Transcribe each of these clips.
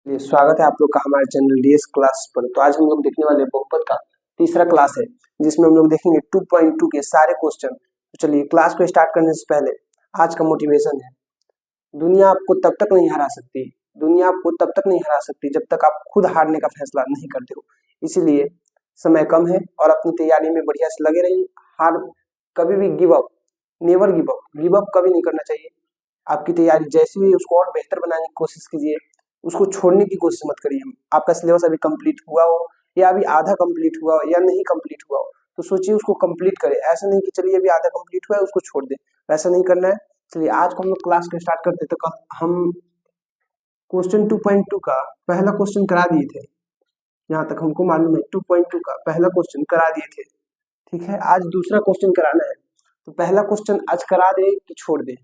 चलिए, स्वागत है आप लोग का हमारे चैनल डीएस क्लास पर। तो आज हम लोग देखने वाले बहुपद का तीसरा क्लास है, जिसमें हम लोग देखेंगे 2.2 के सारे क्वेश्चन। तो चलिए, क्लास को स्टार्ट करने से पहले आज का मोटिवेशन है, दुनिया आपको तब तक नहीं हरा सकती, दुनिया आपको तब तक नहीं हरा सकती जब तक आप खुद हारने का फैसला नहीं करते हो। इसीलिए समय कम है और अपनी तैयारी में बढ़िया से लगे रहिए। हार कभी भी give up, never give up कभी नहीं करना चाहिए। आपकी तैयारी जैसी भी उसको और बेहतर बनाने की कोशिश कीजिए, उसको छोड़ने की कोशिश मत करिए। आपका सिलेबस अभी कंप्लीट हुआ हो या अभी आधा कंप्लीट हुआ हो या नहीं कंप्लीट हुआ हो, तो सोचिए उसको कंप्लीट करें। ऐसा नहीं कि चलिए अभी आधा कंप्लीट हुआ है उसको छोड़ दें, वैसा नहीं करना है। चलिए, आज को हम लोग क्लास को स्टार्ट करते। तो कल हम क्वेश्चन 2.2 का पहला क्वेश्चन करा दिए थे, यहाँ तक हमको मालूम है। 2.2 का पहला क्वेश्चन करा दिए थे, ठीक है। आज दूसरा क्वेश्चन कराना है, तो पहला क्वेश्चन आज करा दे कि छोड़ दे।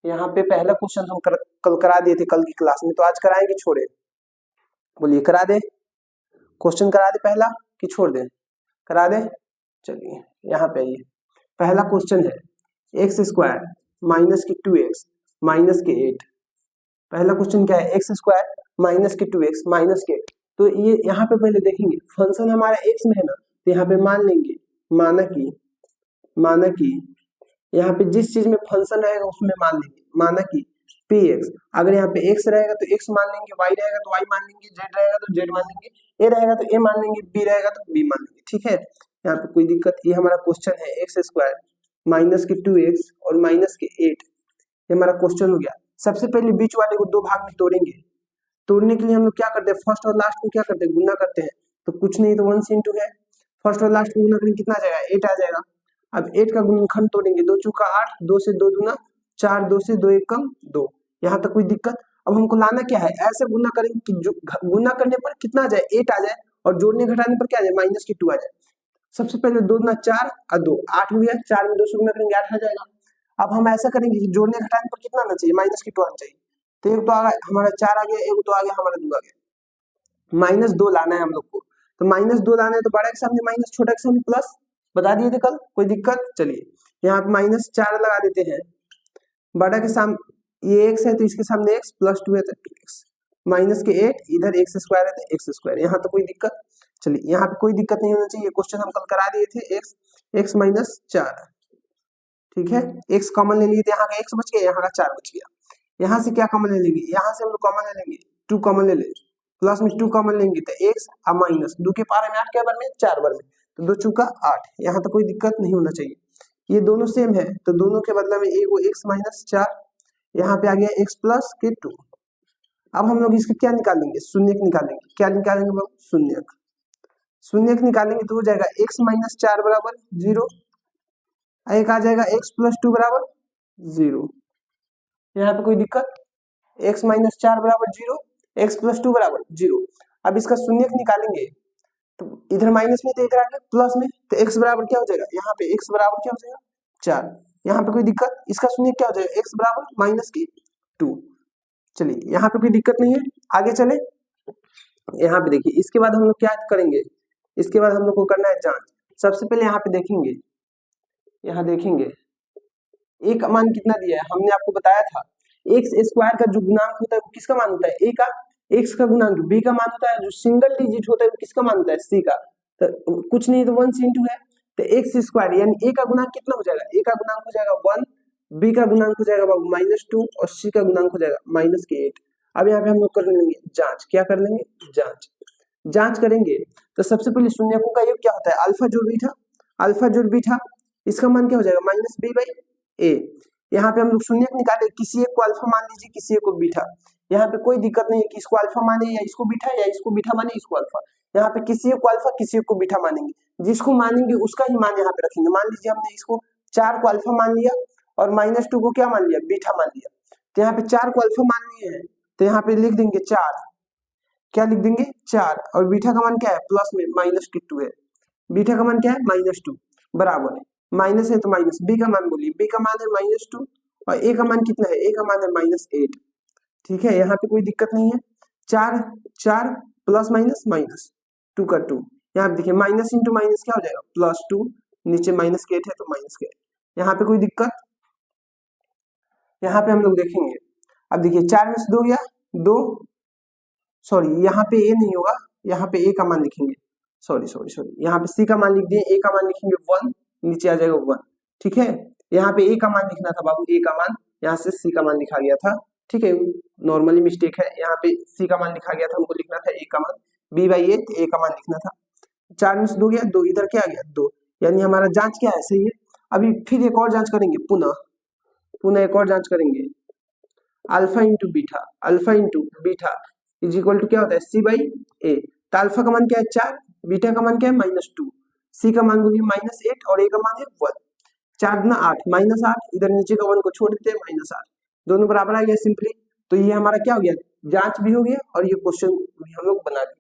यहाँ पे पहला क्वेश्चन हम कल करा दिए थे कल की क्लास में, तो आज कराएंगे छोड़े? बोलिए, करा दे? क्वेश्चन करा दे पहला कि छोड़ दे? करा दे। चलिए, यहाँ पे आइए। पहला क्वेश्चन है एक्स स्क्वायर माइनस की 2x माइनस के 8। पहला क्वेश्चन क्या है? एक्स स्क्वायर माइनस के 2x माइनस के 8। तो ये यहाँ पे पहले देखेंगे, फंक्शन हमारा एक्स में है ना, तो यहाँ पे मान लेंगे, माना कि यहाँ पे जिस चीज में फंक्शन रहेगा उसमें मान लेंगे, माना कि पी एक्स। अगर यहाँ पे एक्स रहेगा तो एक्स मान लेंगे, वाई रहेगा तो वाई मान लेंगे, जेड रहेगा तो जेड मान लेंगे, ए रहेगा तो ए मान लेंगे, बी रहेगा तो बी मान लेंगे, ठीक है। यहाँ पे कोई दिक्कत? ये हमारा क्वेश्चन है एक्स स्क्वायर माइनस के 2x और माइनस के 8, ये हमारा क्वेश्चन हो गया। सबसे पहले बीच वाले को दो भाग में तोड़ेंगे। तोड़ने के लिए हम लोग क्या करते हैं? फर्स्ट और लास्ट को क्या करते हैं? गुना करते हैं। तो कुछ नहीं तो 1 से इंटू है, फर्स्ट और लास्ट को गुना करेंगे, कितना आ जाएगा? 8 आ जाएगा। अब 8 का गुणनखंड तोड़ेंगे, 2 चौका 8, 2 से 2 दूना 4, 2 से 2 एक कम 2। यहाँ तक कोई दिक्कत? अब हमको लाना क्या है? ऐसे गुना करेंगे कि जो गुना करने पर कितना आ जाए? 8 आ जाए, और जोड़ने घटाने पर क्या आ जाए? माइनस की 2 आ जाए। सबसे पहले 2 दूना 4 और 2 8 हो गया, 4 में 2 से गुना करेंगे 8 आ जाएगा। अब हम ऐसा करेंगे कि जोड़ने घटाने पर कितना आना चाहिए? माइनस की 2 आना चाहिए। तो एक तो आ गया हमारा 4 आ गया, एक तो आ गया हमारा 2 आ गया, -2 लाना है हम लोग को। तो -2 लाना है, तो बड़ा के सामने माइनस, छोटा के सामने प्लस। बता दिए थे कल, कोई दिक्कत? चलिए, यहाँ पे -4 लगा देते हैं। बड़ा के सामने ये x है तो इसके सामने x, +2 है तो 2x, माइनस के 8, इधर x स्क्वायर है तो x स्क्वायर। यहाँ तो कोई दिक्कत? चलिए, यहाँ पे कोई दिक्कत नहीं होना चाहिए। क्वेश्चन हम कल करा दिए थे, x -4, ठीक है। x कॉमन ले लिए थे, यहाँ का x बच गया, यहाँ का 4 बच गया। यहाँ से क्या कॉमन ले लेंगे? यहाँ से हम लोग कॉमन ले लेंगे, 2 कॉमन ले लेंगे, प्लस में 2 कॉमन लेंगे तो x और माइनस 2 के पारे में 8 के बार में 4 बार में, तो 2 चौका 8। यहाँ तो कोई दिक्कत नहीं होना चाहिए। ये दोनों सेम है, तो दोनों के बदले में एक वो x -4, यहाँ पे आ गया x प्लस के 2। अब हम लोग इसका क्या निकालेंगे? शून्यक निकालेंगे। क्या निकालेंगे लोग? शून्यक। शून्यक निकालेंगे तो हो जाएगा x -4 बराबर 0, एक आ जाएगा x + 2 बराबर 0। यहाँ पे कोई दिक्कत? x -4 बराबर 0, x + 2 बराबर 0। अब इसका शून्यक निकालेंगे, तो इधर माइनस में तो इधर आ गया प्लस में, तो x बराबर क्या हो जाएगा? यहाँ पे x बराबर क्या हो जाएगा? 4। यहाँ पे कोई दिक्कत? इसका शून्यक क्या हो जाएगा? x बराबर -2। चलिए, यहाँ पे कोई दिक्कत नहीं है, आगे चले। यहाँ पे देखिए, इसके बाद हम लोग क्या करेंगे? इसके बाद हम लोग को करना है जांच। सबसे पहले यहाँ पे देखेंगे, यहाँ देखेंगे a का मान कितना दिया है, हमने आपको बताया था। एक्स स्क्वायर का जो गुणांक होता है वो किसका मान होता है? a का। x का गुणांक b का मान होता है, जो सिंगल डिजिट होता है वो किसका मान होता है? c का। तो कुछ नहीं तो 1 से इंटू है, तो एक्स स्क्वायर यानी a का गुणांक कितना हो जाएगा? a का गुणांक हो जाएगा 1, b का गुणांक हो जाएगा -2 और c का गुणांक हो जाएगा -8। अब यहाँ पे हम लोग कर लेंगे जांच। क्या कर लेंगे? जांच करेंगे। तो सबसे पहले शून्यकों का योग क्या होता है? अल्फा जोड़ बीटा, अल्फा जोड़ बीटा, इसका मान क्या हो जाएगा? -b/a। यहाँ पे हम लोग शून्यक निकाले, किसी एक को अल्फा मान लीजिए, किसी एक को बीटा। यहाँ पे कोई दिक्कत नहीं है कि इसको अल्फा माने या इसको बीटा, या इसको बीटा माने इसको अल्फा। यहाँ पे किसी एक को अल्फा, किसी एक को बीटा मानेंगे। जिसको मानेंगे उसका ही मान यहाँ पे रखेंगे। मान लीजिए हमने इसको 4 को अल्फा मान लिया और -2 को क्या मान लिया? बीटा मान लिया। तो यहाँ पे 4 को अल्फा मान लिए हैं, तो यहाँ पे लिख देंगे 4। क्या लिख देंगे? 4। और बीटा का मान क्या है? प्लस में -2 है। बीटा का मान क्या है? -2 बराबर है, माइनस है तो माइनस। बी का मान बोलिए, बी का मान है -2 और ए का मान कितना है? ए का मान है -8, ठीक है। यहाँ पे कोई दिक्कत नहीं है। 4 4 प्लस माइनस माइनस, 2 का 2। यहाँ पे देखिए माइनस इंटू माइनस क्या हो जाएगा? +2, नीचे -8 है तो -8। यहाँ पे कोई दिक्कत? यहाँ पे हम लोग देखेंगे, अब देखिए 4 में से 2 गया 2, सॉरी यहाँ पे ए नहीं होगा, यहाँ पे ए का मान लिखेंगे, सॉरी सॉरी सॉरी, यहाँ पे सी का मान लिख दिए, ए का मान लिखेंगे 1, नीचे आ जाएगा 1, ठीक है। यहाँ पे ए का मान लिखना था बाबू, ए का मान, यहाँ से सी का मान लिखा गया था, ठीक है, नॉर्मली मिस्टेक है, यहाँ पे सी का मान लिखा गया था, हमको लिखना था ए का मान, बी बाई ए का मान लिखना था। 4 में से 2 गया, 2 इधर क्या आ गया 2, यानी हमारा जांच क्या है, सही है। अभी फिर एक और जांच करेंगे, पुनः एक और जांच करेंगे, alpha into beta is equal to क्या होता है, सी बाई ए। तो अल्फा का मान क्या है 4, बीटा का मान क्या है -2, सी का मान बोलिए -8 और ए का मान है 1, 4 गुना 8 -8, इधर नीचे का 1 को छोड़ देते हैं, -8, दोनों बराबर आ गया सिंपली। तो ये हमारा क्या हो गया, जांच भी हो गया और ये क्वेश्चन भी हम लोग बना लिए।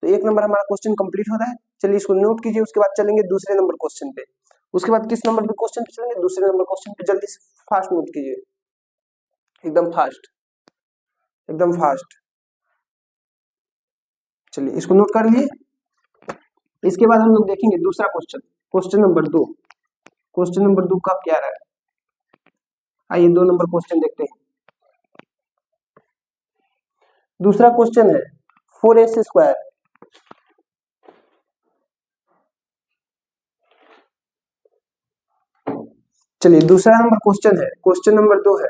तो 1 नंबर हमारा क्वेश्चन कंप्लीट हो रहा है। चलिए इसको नोट कीजिए, उसके बाद चलेंगे दूसरे नंबर क्वेश्चन पे। उसके बाद किस नंबर पे क्वेश्चन पे चलेंगे, दूसरे नंबर क्वेश्चन पे। जल्दी से फास्ट नोट कीजिए, एकदम फास्ट, एकदम फास्ट। चलिए इसको नोट कर लिए। इसके बाद हम लोग देखेंगे दूसरा question, question number 2। Question number 2 का क्या रहा है, आइए 2 नंबर क्वेश्चन देखते हैं। दूसरा क्वेश्चन है 4s²। चलिए दूसरा नंबर क्वेश्चन है, क्वेश्चन नंबर 2 है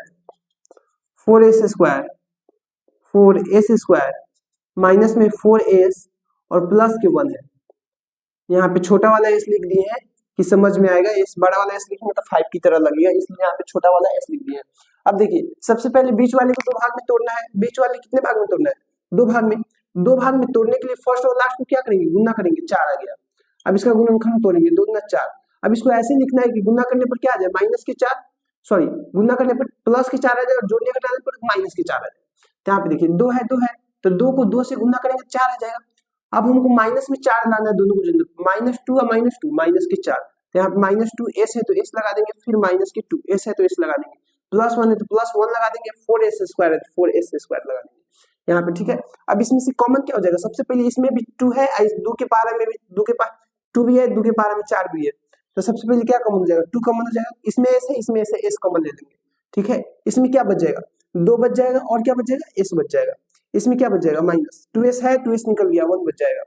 4s² माइनस में 4s और प्लस के 1 है। यहाँ पे छोटा वाला s लिख दिए हैं कि समझ में आएगा, इस बड़ा वाला s लिखेंगे तो 5 की तरह लगेगा, इसलिए यहाँ पे छोटा वाला s लिख दिए हैं। अब देखिए सबसे पहले बीच वाले को 2 भाग में तोड़ना है। बीच वाले कितने भाग में तोड़ना है, 2 भाग में। 2 भाग में तोड़ने के लिए फर्स्ट और लास्ट को क्या करेंगे, गुना करेंगे, 4 आ गया। अब इसका गुणनखंड तोड़ेंगे, 2 गुना 4। अब इसको ऐसे लिखना है कि गुना करने पर क्या आ जाए, माइनस के 4, सॉरी गुना करने पर प्लस के 4 आ जाए और जोड़ने घटाने पर माइनस के 4 आ जाए। तो यहाँ पे देखिए 2 है, 2 है, तो 2 को 2 से गुना करेंगे 4 आ जाएगा। अब हमको माइनस में 4 लाना है, दोनों को जोड़ना, -2 और -2 माइनस के 4, तो यहाँ पे -2s है तो s लगा देंगे, फिर माइनस के 2s है तो s लगा देंगे, +1 है तो +1 लगा देंगे, 4s² है तो 4s² लगा देंगे यहाँ पे, ठीक है। अब इसमें से कॉमन क्या हो जाएगा, सबसे पहले इसमें भी 2 है, इस 2 के पारा में भी 2 के पास 2 भी है, 2 के पारा में 4 भी है, तो सबसे पहले क्या कॉमन हो जाएगा, 2 कॉमन हो जाएगा। इसमें s है, इसमें s है, s कॉमन ले लेंगे, ठीक है। इसमें क्या बच जाएगा, 2 बच जाएगा और क्या बच जाएगा, s बच जाएगा। इसमें क्या बच जाएगा, माइनस 2s है, 2s निकल गया, 1 बच जाएगा।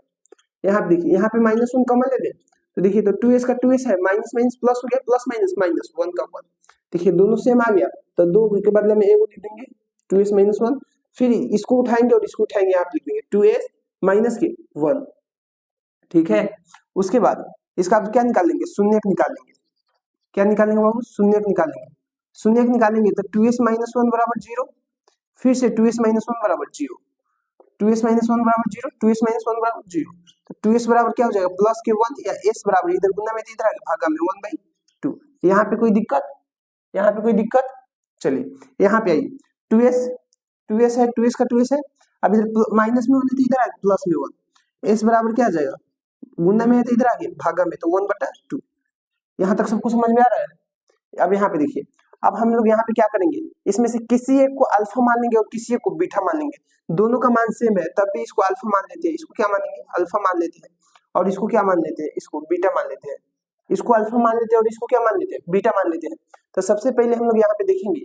यहाँ पे देखिए, यहाँ पे -1 कॉमन ले लें तो देखिए, तो 2s का 2s है, माइनस माइनस प्लस हो गया, प्लस माइनस माइनस, 1 का 1, देखिए दोनों सेम आ गया, तो 2 के बदले में a को लिख देंगे 2s - 1, फिर इसको उठाएंगे और इसको उठाएंगे, यहाँ पे लिख देंगे 2s माइनस के 1, ठीक है। उसके बाद इसका क्या निकालेंगे, शून्यक निकालेंगे। क्या निकालेंगे बाबू, शून्यक निकालेंगे। शून्यक निकालेंगे तो 2s - 1 बराबर 0, फिर से 2s - 1 बराबर 0, 2s - 1 बराबर 0, 2s - 1 बराबर 0, तो 2s बराबर क्या हो जाएगा, प्लस के 1 या s बराबर, इधर गुना में इधर आगे भागा में 1/2। यहाँ पे कोई दिक्कत, यहाँ पे कोई दिक्कत, चलिए यहाँ पे आइए, 2s है, 2s का 2s है, अब इधर माइनस में 1 है तो इधर आगे प्लस में 1, s बराबर क्या आ जाएगा, गुना में है तो इधर आगे भागा में, तो 1/2। यहाँ तक सबको समझ में आ रहा है। अब यहाँ पे देखिए, अब हम लोग यहाँ पे क्या करेंगे, इसमें से किसी एक को अल्फा मान लेंगे और किसी एक को बीटा मान लेंगे। दोनों का मान सेम है तब भी इसको अल्फा मान लेते हैं, इसको क्या मानेंगे, अल्फा मान लेते हैं, और इसको क्या मान लेते हैं, इसको बीटा मान लेते हैं। इसको अल्फा मान लेते हैं और इसको क्या मान लेते हैं, बीटा मान लेते हैं। तो सबसे पहले हम लोग यहाँ पे देखेंगे,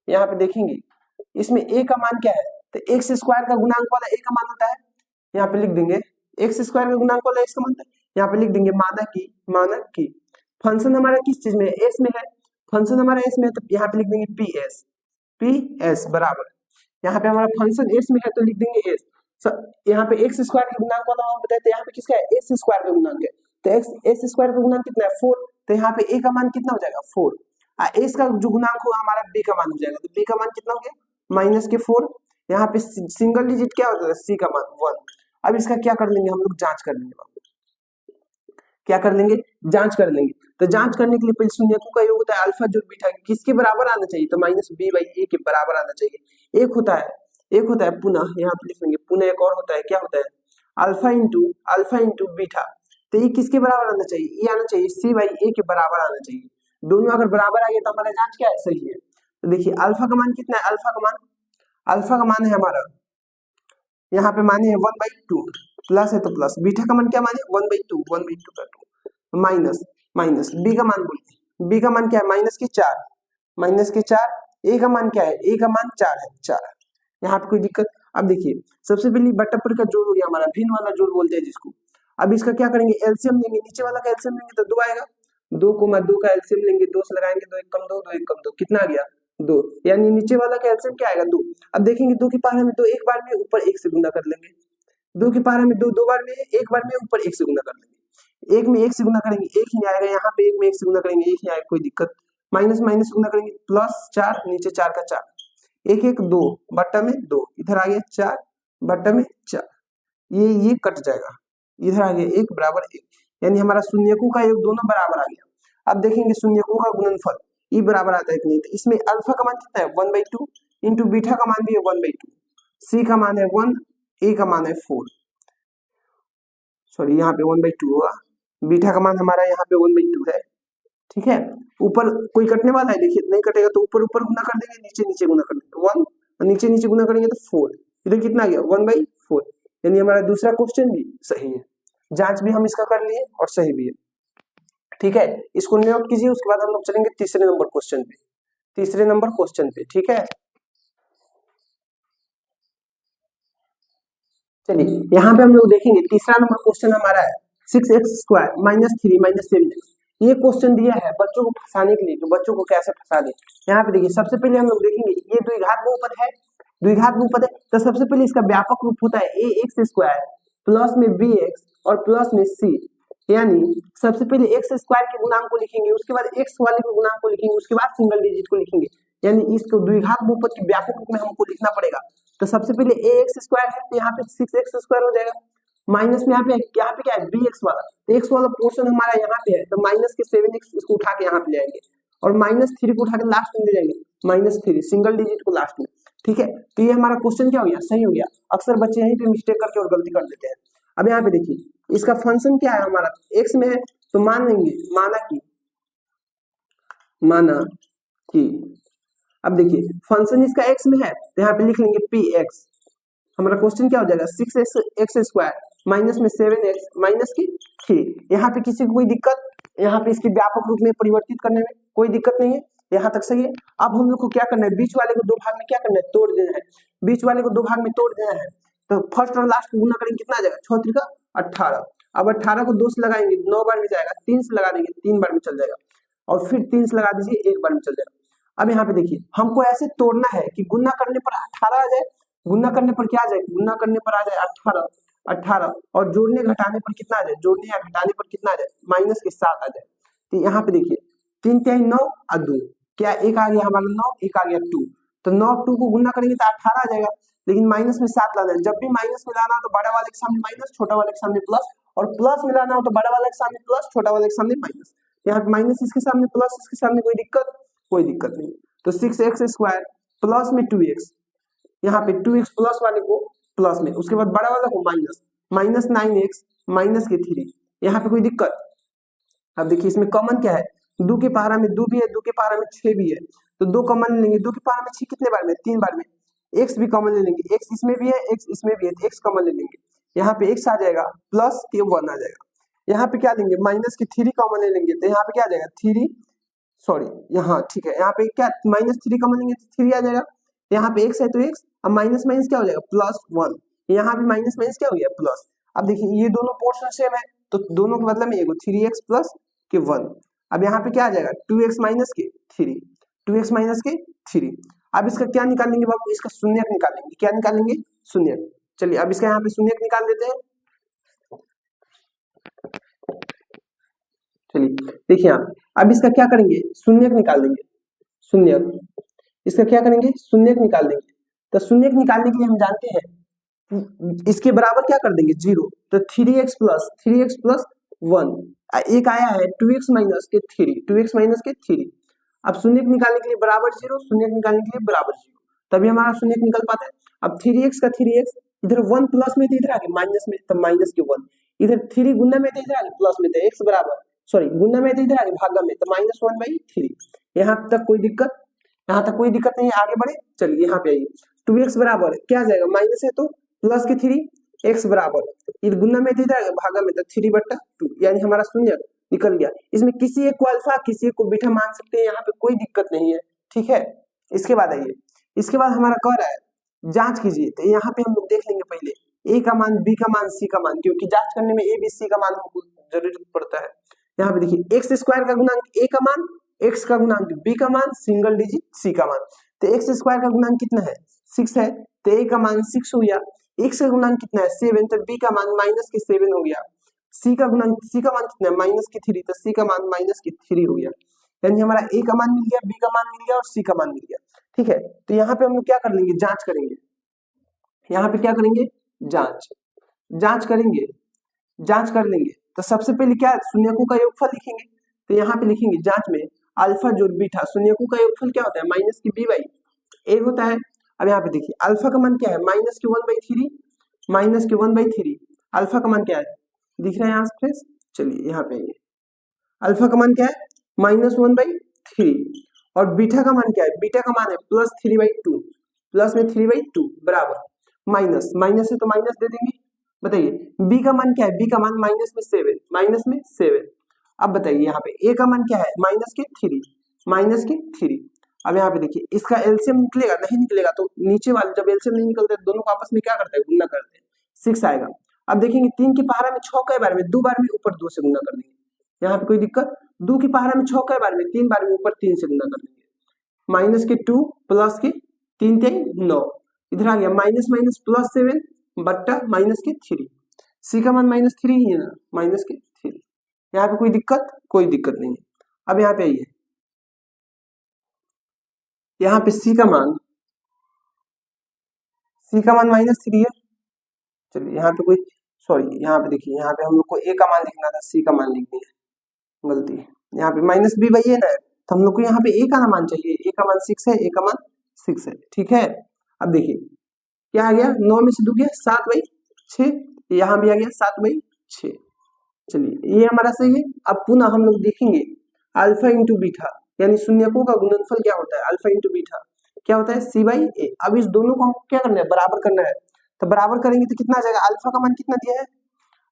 यहाँ पे देखेंगे इसमें a का मान क्या है, तो x² का गुणांक वाला a का मान होता है, यहाँ पे लिख देंगे x² का गुणांक वाला x का मान होता है, यहाँ पे लिख देंगे माना कि फंक्शन हमारा किस चीज में है, s में है, फंक्शन हमारा s में है, तो यहाँ पे लिख देंगे ps बराबर, यहाँ पे हमारा फंक्शन s में है तो लिख देंगे s। यहाँ पे x² का गुणांक वाला मान बताया, तो यहाँ पे किसका है, s² का गुणांक है, तो s² का गुणांक कितना है 4, तो यहाँ पे a का मान कितना हो जाएगा 4, s का जो गुणांक होगा हमारा b का मान हो जाएगा, तो b का मान कितना हो गया -4, यहाँ पे सिंगल डिजिट क्या होता है, c का मान 1। अब इसका क्या कर लेंगे हम लोग, जांच कर लेंगे, क्या कर लेंगे, जांच कर लेंगे। तो जांच करने के लिए पहले शून्यकों का योग होता है अल्फा जोड़ बीटा, किसके बराबर आना चाहिए, तो -b/a के बराबर आना चाहिए। एक होता है पुनः, यहाँ पे लिख लेंगे पुनः, एक और होता है, क्या होता है, अल्फा इंटू बीटा, तो ये किसके बराबर आना चाहिए, ये आना चाहिए c/a के बराबर आना चाहिए। दोनों अगर बराबर आ गए तो हमारा जांच क्या है, सही है। तो देखिए अल्फा का मान कितना है, अल्फा का मान है हमारा, यहाँ पे माने है 1/2, प्लस है तो प्लस, बीटा का मान क्या माने 1/2 का 2, माइनस बी का मान बोलिए, बी का मान क्या है -4, ए का मान क्या है, ए का मान 4 है 4, यहाँ पे कोई दिक्कत। अब देखिए सबसे पहले बट्टा पर का जोड़ हो गया हमारा, भिन्न वाला जोड़ बोलते हैं जिसको। अब इसका क्या करेंगे, एलसीएम लेंगे, नीचे वाला का एलसीएम लेंगे तो 2 आएगा, 2 2 का एलसीएम लेंगे, 2 से लगाएंगे 2 1 कम 2, 2 1 कम 2, कितना आ गया 2, यानी नीचे वाला का एलसीएम क्या आएगा 2। अब देखेंगे 2 की पावर में 2 एक बार में, ऊपर 1 से गुना कर लेंगे, 2 की पावर में 2 दो बार में, एक बार में, ऊपर 1 से गुना कर लेंगे, एक में 1 से गुना करेंगे 1 ही आएगा, यहाँ पे 1 में 1 से गुना करेंगे 1 ही आएगा, कोई दिक्कत, माइनस माइनस गुना करेंगे प्लस 4, नीचे 4 का 4, 1 1 2 बट्टा में 2, इधर आ गया 4 बट्टा में 4, ये कट जाएगा, इधर आ गया 1 बराबर 1, यानी हमारा शून्यकों का योग दोनों बराबर आ गया। अब देखेंगे शून्यकों का गुणनफल ई बराबर आता है कि नहीं, तो इसमें अल्फा का मान कितना है 1/2 इंटू बीटा का मान भी है 1/2, सी का मान है 1, ए का मान है 4, सॉरी यहाँ पे 1/2 होगा, बीटा का मान हमारा यहाँ पे 1/2 है, ठीक है। ऊपर कोई कटने वाला है, देखिए नहीं कटेगा तो ऊपर ऊपर गुना कर देंगे, नीचे नीचे गुना कर देंगे 1, और नीचे नीचे गुना करेंगे तो 4, इधर कितना आ गया 1/4, यानी हमारा दूसरा क्वेश्चन भी सही है, जांच भी हम इसका कर लिए और सही भी है, ठीक है। इसको नोट कीजिए, उसके बाद हम लोग चलेंगे तीसरे नंबर क्वेश्चन पे, तीसरे नंबर क्वेश्चन पे, ठीक है। चलिए यहाँ पे हम लोग देखेंगे तीसरा नंबर क्वेश्चन हमारा है 6x² माइनस 3 माइनस 7x। ये क्वेश्चन दिया है बच्चों को फंसाने के लिए, तो बच्चों को कैसे फंसा दे। यहाँ पे देखिए सबसे पहले हम लोग देखेंगे ये द्विघात बहुपद है, द्विघात बहुपद है, तो सबसे पहले इसका व्यापक रूप होता है ax² प्लस में bx और प्लस में c, यानी सबसे पहले x² के गुणांक को लिखेंगे, उसके बाद x वाले के गुणांक को लिखेंगे, उसके बाद सिंगल डिजिट को लिखेंगे, यानी इसको द्विघात बहुपद के व्यापक रूप में हमको लिखना पड़ेगा। तो सबसे पहले ax² है, तो यहाँ पे 6x² हो जाएगा, माइनस में यहाँ पे क्या है bx वाला, तो x वाला पोर्शन हमारा यहाँ पे है, तो माइनस के 7x इसको उठा के यहाँ पे ले आएंगे, और -3 को उठा के लास्ट में ले जाएंगे, -3 सिंगल डिजिट को लास्ट में, ठीक है। तो ये हमारा क्वेश्चन क्या हो गया, सही हो गया। अक्सर बच्चे यहीं पे मिस्टेक करके और गलती कर देते हैं। अब यहाँ पे देखिए इसका फंक्शन क्या है हमारा, x में है, तो मान लेंगे माना कि अब देखिए फंक्शन इसका x में है, तो यहाँ पे लिख लेंगे px, हमारा क्वेश्चन क्या हो जाएगा 6x² माइनस में 7x माइनस की 3। यहाँ पे किसी को कोई दिक्कत, यहाँ पे इसके व्यापक रूप में परिवर्तित करने में कोई दिक्कत नहीं है, यहाँ तक सही है। अब हम लोग को क्या करना है, बीच वाले को 2 भाग में क्या करना है, तोड़ देना है, बीच वाले को 2 भाग में तोड़ देना है, तो फर्स्ट और लास्ट को गुना करेंगे कितना आ जाएगा 6 3 18। अब 18 को 2 से लगाएंगे 9 बार में जाएगा, 3 से लगा देंगे 3 बार में चल जाएगा, और फिर 3 से लगा दीजिए 1 बार में चल जाएगा। अब यहाँ पे देखिए हमको ऐसे तोड़ना है कि गुना करने पर 18 आ जाए, गुना करने पर क्या आ जाए, गुना करने पर आ जाए 18 और जोड़ने घटाने पर कितना आ जाए, जोड़ने या घटाने पर कितना आ जाए माइनस के 7 आ जाए। तो यहाँ पे देखिए 3 3 9 और 2 क्या, एक आ गया हमारा 9, एक आ गया 2, तो 9 2 को गुना करेंगे तो 18 आ जाएगा, लेकिन माइनस में 7 लाना है। जब भी माइनस में लाना हो तो बड़ा वाले के सामने माइनस, छोटा वाले के सामने प्लस, और प्लस में लाना हो तो बड़ा वाले के सामने प्लस, छोटा वाले के सामने माइनस। यहाँ पे माइनस इसके सामने प्लस इसके सामने, कोई दिक्कत नहीं। तो 6x² प्लस में 2x, यहाँ पे 2x प्लस वाले को प्लस में, उसके बाद बड़ा वाला को माइनस 9x माइनस के 3, यहाँ पे कोई दिक्कत। अब देखिए इसमें कॉमन क्या है, 2 के पहाड़ा में 2 भी है, 2 के पहाड़ा में 6 भी है, तो 2 कॉमन लेंगे, 2 के पहाड़ा में 6 कितने बार में, 3 बार में, x भी कॉमन ले लेंगे, x इसमें भी है x इसमें भी है, तो x कॉमन ले लेंगे, यहाँ पे x आ जाएगा प्लस के 1 आ जाएगा, यहाँ पे क्या लेंगे माइनस के 3 कॉमन ले लेंगे, तो यहाँ पे क्या आ जाएगा 3, सॉरी यहाँ ठीक है, यहाँ पे क्या -3 कॉमन लेंगे तो 3 आ जाएगा, यहाँ पे x है तो x, अब माइनस माइनस क्या हो जाएगा +1, यहाँ भी माइनस माइनस क्या हो गया प्लस। अब देखिए ये दोनों पोर्शन सेम है, तो दोनों के बदले में एगो 3x प्लस के 1, अब यहाँ पे क्या आ जाएगा 2x माइनस के 3, 2x माइनस के 3। अब इसका क्या निकालेंगे बाबू, इसका शून्यक निकालेंगे, क्या निकालेंगे शून्यक। चलिए अब इसका यहाँ पे शून्यक निकाल देते हैं। चलिए देखिए आप अब इसका क्या करेंगे, शून्यक निकाल देंगे, शून्यक इसका क्या करेंगे शून्यक निकाल देंगे। तो शून्यक निकालने के लिए हम जानते हैं इसके बराबर क्या कर देंगे 0, तो 3x प्लस 1, एक आया है 2x माइनस के 3, 2x माइनस के 3। अब शून्यक निकालने के लिए बराबर 0, शून्यक निकालने के लिए बराबर 0, तभी हमारा शून्यक निकल पाता है। अब 3x का 3x, इधर 1 प्लस में तो इधर आ गया माइनस में, तो माइनस के 1, इधर 3 गुना में तो इधर आ गया प्लस में, तो x बराबर, सॉरी गुना में तो इधर आ गया भागा में, तो -1/3। यहाँ तक कोई दिक्कत, यहाँ तक कोई दिक्कत नहीं है, आगे बढ़े। चलिए यहाँ पे आइए, 2x बराबर क्या आ जाएगा, माइनस है तो प्लस के 3, x बराबर इधर गुना में तो इधर भागा में, तो 3/2, यानी हमारा शून्य निकल गया। इसमें किसी एक को अल्फा किसी एक को बीटा मान सकते हैं, यहाँ पे कोई दिक्कत नहीं है, ठीक है। इसके बाद आइए, इसके बाद हमारा कह रहा है जांच कीजिए। तो यहाँ पे हम लोग देख लेंगे पहले ए का मान, बी का मान, सी का मान, क्योंकि जांच करने में ए बी सी का मान हमको जरूरत पड़ता है। यहाँ पे देखिए एक्स स्क्वायर का गुणांक ए का मान, एक्स का गुणांक बी का मान, सिंगल डिजिट सी का मान। तो एक्स स्क्वायर का गुणांक कितना है, 6 है, तो ए का मान 6 हो गया। एक्स का गुणांक कितना है 7, तो बी का मान -7 हो गया। सी का मान कितना है -3, तो सी का मान -3 हो गया। यानी हमारा ए का मान मिल गया, बी का मान मिल गया और सी का मान मिल गया। ठीक है, तो यहाँ पे हम लोग क्या कर लेंगे, जांच करेंगे। यहाँ पे क्या करेंगे, जांच करेंगे, जांच कर लेंगे। तो सबसे पहले क्या, शून्यकों का योगफल लिखेंगे। तो यहाँ पे लिखेंगे जांच में अल्फा जोड़ बीटा, शून्यकों का योगफल क्या होता है, माइनस की बी बाई ए होता है। अब यहाँ पे देखिए अल्फा का मान क्या है, -1/3, अल्फा का मान क्या है, दिख रहा है यहाँ पे। चलिए यहाँ पे अल्फा का मान क्या है, -1/3, और बीटा का मान क्या है, बीटा का मान है +3/2, प्लस में 3/2 बराबर माइनस, माइनस है तो माइनस दे देंगे। बताइए बी का मान क्या है, बी का मान -7। अब बताइए यहाँ पे ए का मान क्या है, -3। अब यहाँ पे देखिए इसका एलसीएम निकलेगा, नहीं निकलेगा तो नीचे वाले जब एलसीएम नहीं निकलते दोनों को आपस में क्या करते हैं, गुणा करते हैं, 6 आएगा। अब देखेंगे 3 की पहाड़ा में 6 कई बार में, 2 बार में ऊपर 2 से गुणा कर देंगे। यहाँ पे कोई दिक्कत, 2 की पहाड़ा में 6 कई बार में, 3 बार में ऊपर 3 से गुणा कर देंगे। -2 प्लस के 3 3 9, इधर आ गया -+7 बट्टा -3। सी का मान -3 ही है ना, -3। यहाँ पे कोई दिक्कत, कोई दिक्कत नहीं है। अब यहाँ पे आइए, यहाँ पे सी का मान -3 है। चलिए यहाँ पे कोई सॉरी, यहाँ पे देखिए, यहाँ पे हम लोग को ए का मान लिखना था, सी का मान लिख दिया, गलती। यहाँ पे -b बाई ए ना है, तो हम लोग को यहाँ पे ए का ना मान चाहिए, ए का मान 6 है, ए का मान 6 है। ठीक है, अब देखिए क्या आ गया, 9 में से 2 गया 7/6, यहाँ भी आ गया 7/6। चलिए ये हमारा सही है। अब पुनः हम लोग देखेंगे अल्फा इंटू बीटा, यानी शून्यकों का गुणनफल क्या होता है, अल्फा इंटू बीटा क्या होता है, c/a। अब इस दोनों को हमको क्या करना है, बराबर करना है। तो बराबर करेंगे तो कितना आ जाएगा, अल्फा का मान कितना दिया है,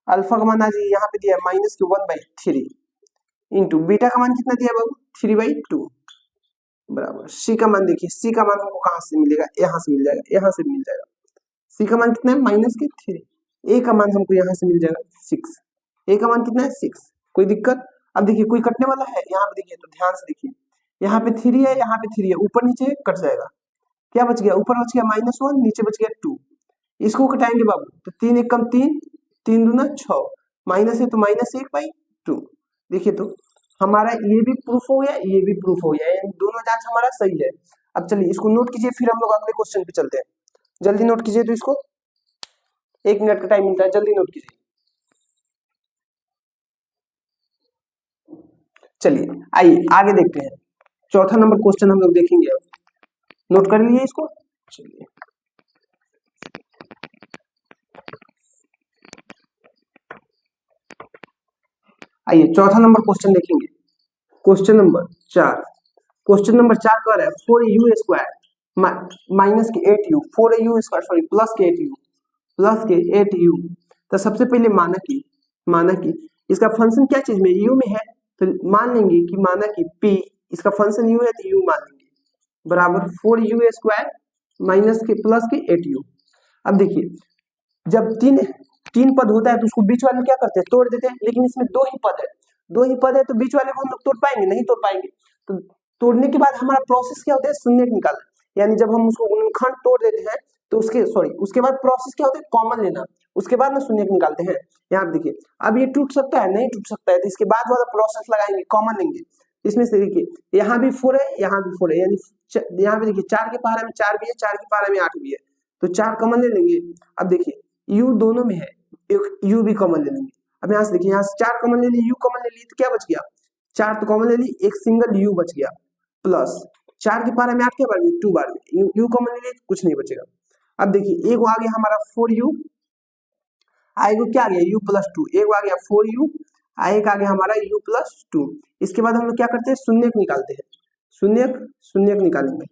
अल्फा का मान आज यहाँ पे दिया है -1/3 इंटू बीटा का मान कितना दिया है बाबू, 3/2 बराबर। सी का मान देखिए, सी का मान हमको कहाँ से मिलेगा, यहाँ से मिल जाएगा, यहाँ से मिल जाएगा। सी का मान कितना है -3, ए का मान हमको यहाँ से मिल जाएगा 6, ए का मान कितना है 6। कोई दिक्कत, अब देखिए कोई कटने वाला है, यहाँ पे देखिए तो ध्यान से देखिए, यहाँ पे 3 है, यहाँ पे 3 है, ऊपर नीचे कट जाएगा। क्या बच गया, ऊपर बच गया -1, नीचे बच गया 2। इसको कटाएंगे बाबू, तो 3 1 कम 3, 3 दूना 6, माइनस है तो -1/2। देखिए तो हमारा ये भी प्रूफ हो गया, ये भी प्रूफ हो गया, यानी दोनों जांच हमारा सही है। अब चलिए इसको नोट कीजिए, फिर हम लोग अगले क्वेश्चन पे चलते हैं। जल्दी नोट कीजिए, तो इसको 1 मिनट का टाइम मिलता है, जल्दी नोट कीजिए। चलिए आइए आगे देखते हैं, चौथा नंबर क्वेश्चन हम लोग देखेंगे। अब नोट कर लिए इसको, चलिए आइए चौथा नंबर क्वेश्चन देखेंगे। क्वेश्चन नंबर 4, क्वेश्चन नंबर 4 कह रहा है 4u² माइनस के 8u, 4u² सॉरी प्लस के 8u। तो सबसे पहले माना कि इसका फंक्शन क्या चीज में, u में है, तो मान लेंगे कि माना कि p इसका फंक्शन u है, तो u मान लेंगे बराबर 4u² माइनस के प्लस के 8u। अब देखिए जब तीन पद होता है तो उसको बीच वाले क्या करते हैं, तोड़ देते हैं, लेकिन इसमें दो ही पद है तो बीच वाले को हम लोग तोड़ पाएंगे, नहीं तोड़ पाएंगे। तो तोड़ने के बाद हमारा प्रोसेस क्या होता है, शून्य निकालना, यानी जब हम उसको गुणनखंड तोड़ देते हैं तो उसके बाद प्रोसेस क्या होता है, कॉमन लेना, उसके बाद में शून्य निकालते हैं। यहाँ देखिए अब ये टूट सकता है, नहीं टूट सकता है, तो इसके बाद वाला प्रोसेस लगाएंगे, कॉमन लेंगे। इसमें से देखिए यहाँ भी 4 है, यहाँ भी 4 है, यानी यहाँ पे देखिए 4 के पहाड़ा में 4 भी है, 4 के पहाड़ा में 8 भी है, तो 4 कॉमन ले लेंगे। अब देखिए u दोनों में है, एक u भी कॉमन ले लेंगे। अब यहाँ से देखिए, यहाँ से 4 कॉमन ले ली, u कॉमन ले ली, तो क्या बच गया, 4 तो कॉमन ले ली, एक सिंगल u बच गया, प्लस 4 के पारा में 8 के बार में 2 बार में u कॉमन ले ली, कुछ नहीं बचेगा। अब देखिए एक आ गया हमारा 4u, आएगा क्या आ गया u+2, एक आ गया 4u, एक आ गया हमारा u+2। इसके बाद हम लोग क्या करते हैं, शून्य निकालते हैं, शून्य निकालेंगे।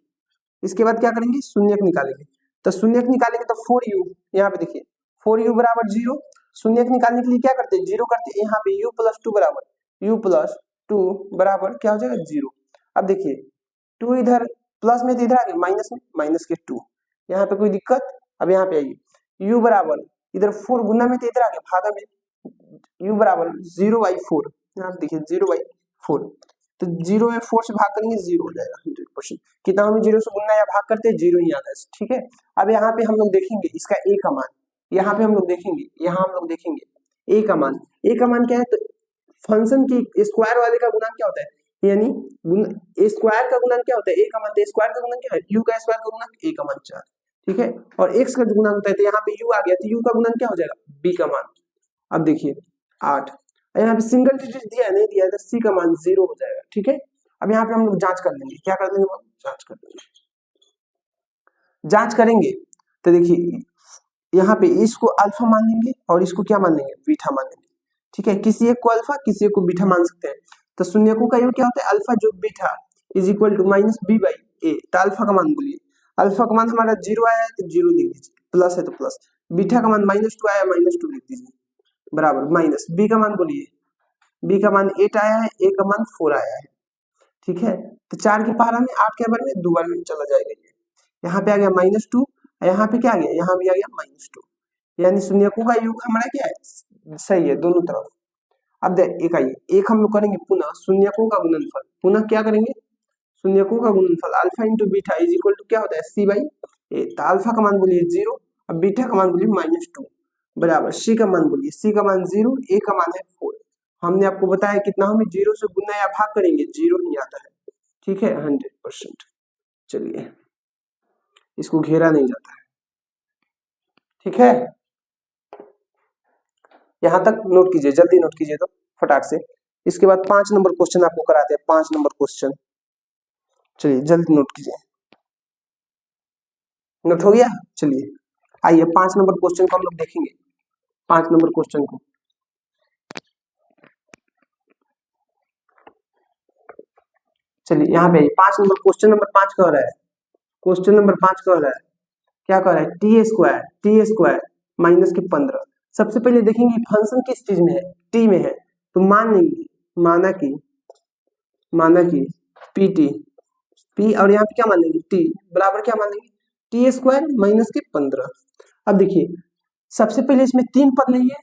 इसके बाद क्या करेंगे, शून्य निकालेंगे, तो शून्य निकालेंगे तो 4u, यहाँ पे देखिए 4u बराबर 0, शून्य निकालने के लिए क्या करते हैं, 0 करते हैं, यहाँ पे u+2 बराबर क्या हो जाएगा 0। अब देखिए 2 इधर प्लस में, तो इधर आ गया माइनस में, माइनस के 2, यहाँ पे कोई दिक्कत? अब यहाँ पे आइए, u बराबर इधर 4 गुना में तो इधर आ गया भागा में, u बराबर 0/4, यहाँ पे देखिए 0/4, तो 0 में 4 से भाग करेंगे 0 हो जाएगा 100%। कितना हम 0 से गुना या भाग करते हैं 0 ही आता है, ठीक है। अब यहाँ पे हम लोग देखेंगे इसका a का मान, यहाँ पे हम लोग देखेंगे, यहाँ हम लोग देखेंगे a का मान, a का मान क्या है, तो फंक्शन की स्क्वायर वाले का गुणन क्या होता है, यानी ए स्क्वायर का गुणन क्या होता है, a का मान, तो स्क्वायर का गुणन क्या है, u का स्क्वायर का गुणन a का मान 4, ठीक है। और x का गुणन होता है, तो यहाँ पे u आ गया, तो u का गुणन क्या हो जाएगा, b का मान। अब देखिए 8, यहाँ पे सिंगल डिजिट दिया है, नहीं दिया है, तो c का मान 0 हो जाएगा, ठीक है। अब यहाँ पे हम लोग जांच कर लेंगे, क्या कर लेंगे, जांच कर लेंगे, जांच करेंगे तो देखिए यहाँ पे इसको अल्फा मान लेंगे और इसको क्या मान लेंगे, बीटा मान लेंगे, ठीक है। किसी एक को अल्फा किसी एक को बीटा मान सकते हैं, तो शून्यकों का योग क्या होता है, अल्फा जो beta is equal to minus B by A, तो अल्फा का मान बोलिए, अल्फा का मान हमारा 0 आया है तो 0 लिख दीजिए, प्लस है तो प्लस, बीटा का मान -2 आया, -2 लिख दीजिए, बराबर माइनस बी का मान बोलिए, बी का मान 8 आया है, ए का मान 4 आया है, ठीक है। तो 4 की पारा में 8 के बार में 2 बार में चला जाएगा, ये यहाँ पे आ गया -2, यहाँ पे क्या आ गया, यहाँ भी आ गया -2, यानी शून्यकों का योग हमारा क्या है, सही है दोनों तरफ। अब देख एक आइए, एक हम लोग करेंगे पुनः शून्यकों का गुणनफल, पुनः क्या करेंगे, शून्यकों का गुणनफल alpha into beta is equal to क्या होता है, c बाई ए, तो अल्फा का मान बोलिए 0 और बीटा का मान बोलिए -2, बराबर c का मान बोलिए, c का मान 0, a का मान है 4। हमने आपको बताया कितना हमें 0 से गुना या भाग करेंगे 0 ही आता है, ठीक है 100%। चलिए इसको घेरा नहीं जाता है, ठीक है। यहां तक नोट कीजिए, जल्दी नोट कीजिए तो फटाक से। इसके बाद 5 नंबर क्वेश्चन आपको कराते हैं, 5 नंबर क्वेश्चन, चलिए जल्दी नोट कीजिए, नोट हो गया। चलिए आइए 5 नंबर क्वेश्चन को हम लोग देखेंगे, 5 नंबर क्वेश्चन को, चलिए यहाँ पे 5 नंबर क्वेश्चन नंबर 5 कह रहा है, क्वेश्चन नंबर 5 कह रहा है, क्या कह रहा है, टी स्क्वायर माइनस के 15। सबसे पहले देखेंगे फंक्शन किस चीज में है, टी में है, तो मान लेंगे, माना कि पी और यहाँ पे क्या मान लेंगे, टी बराबर क्या मान लेंगे, टी² माइनस के 15। अब देखिए सबसे पहले इसमें 3 पद नहीं है,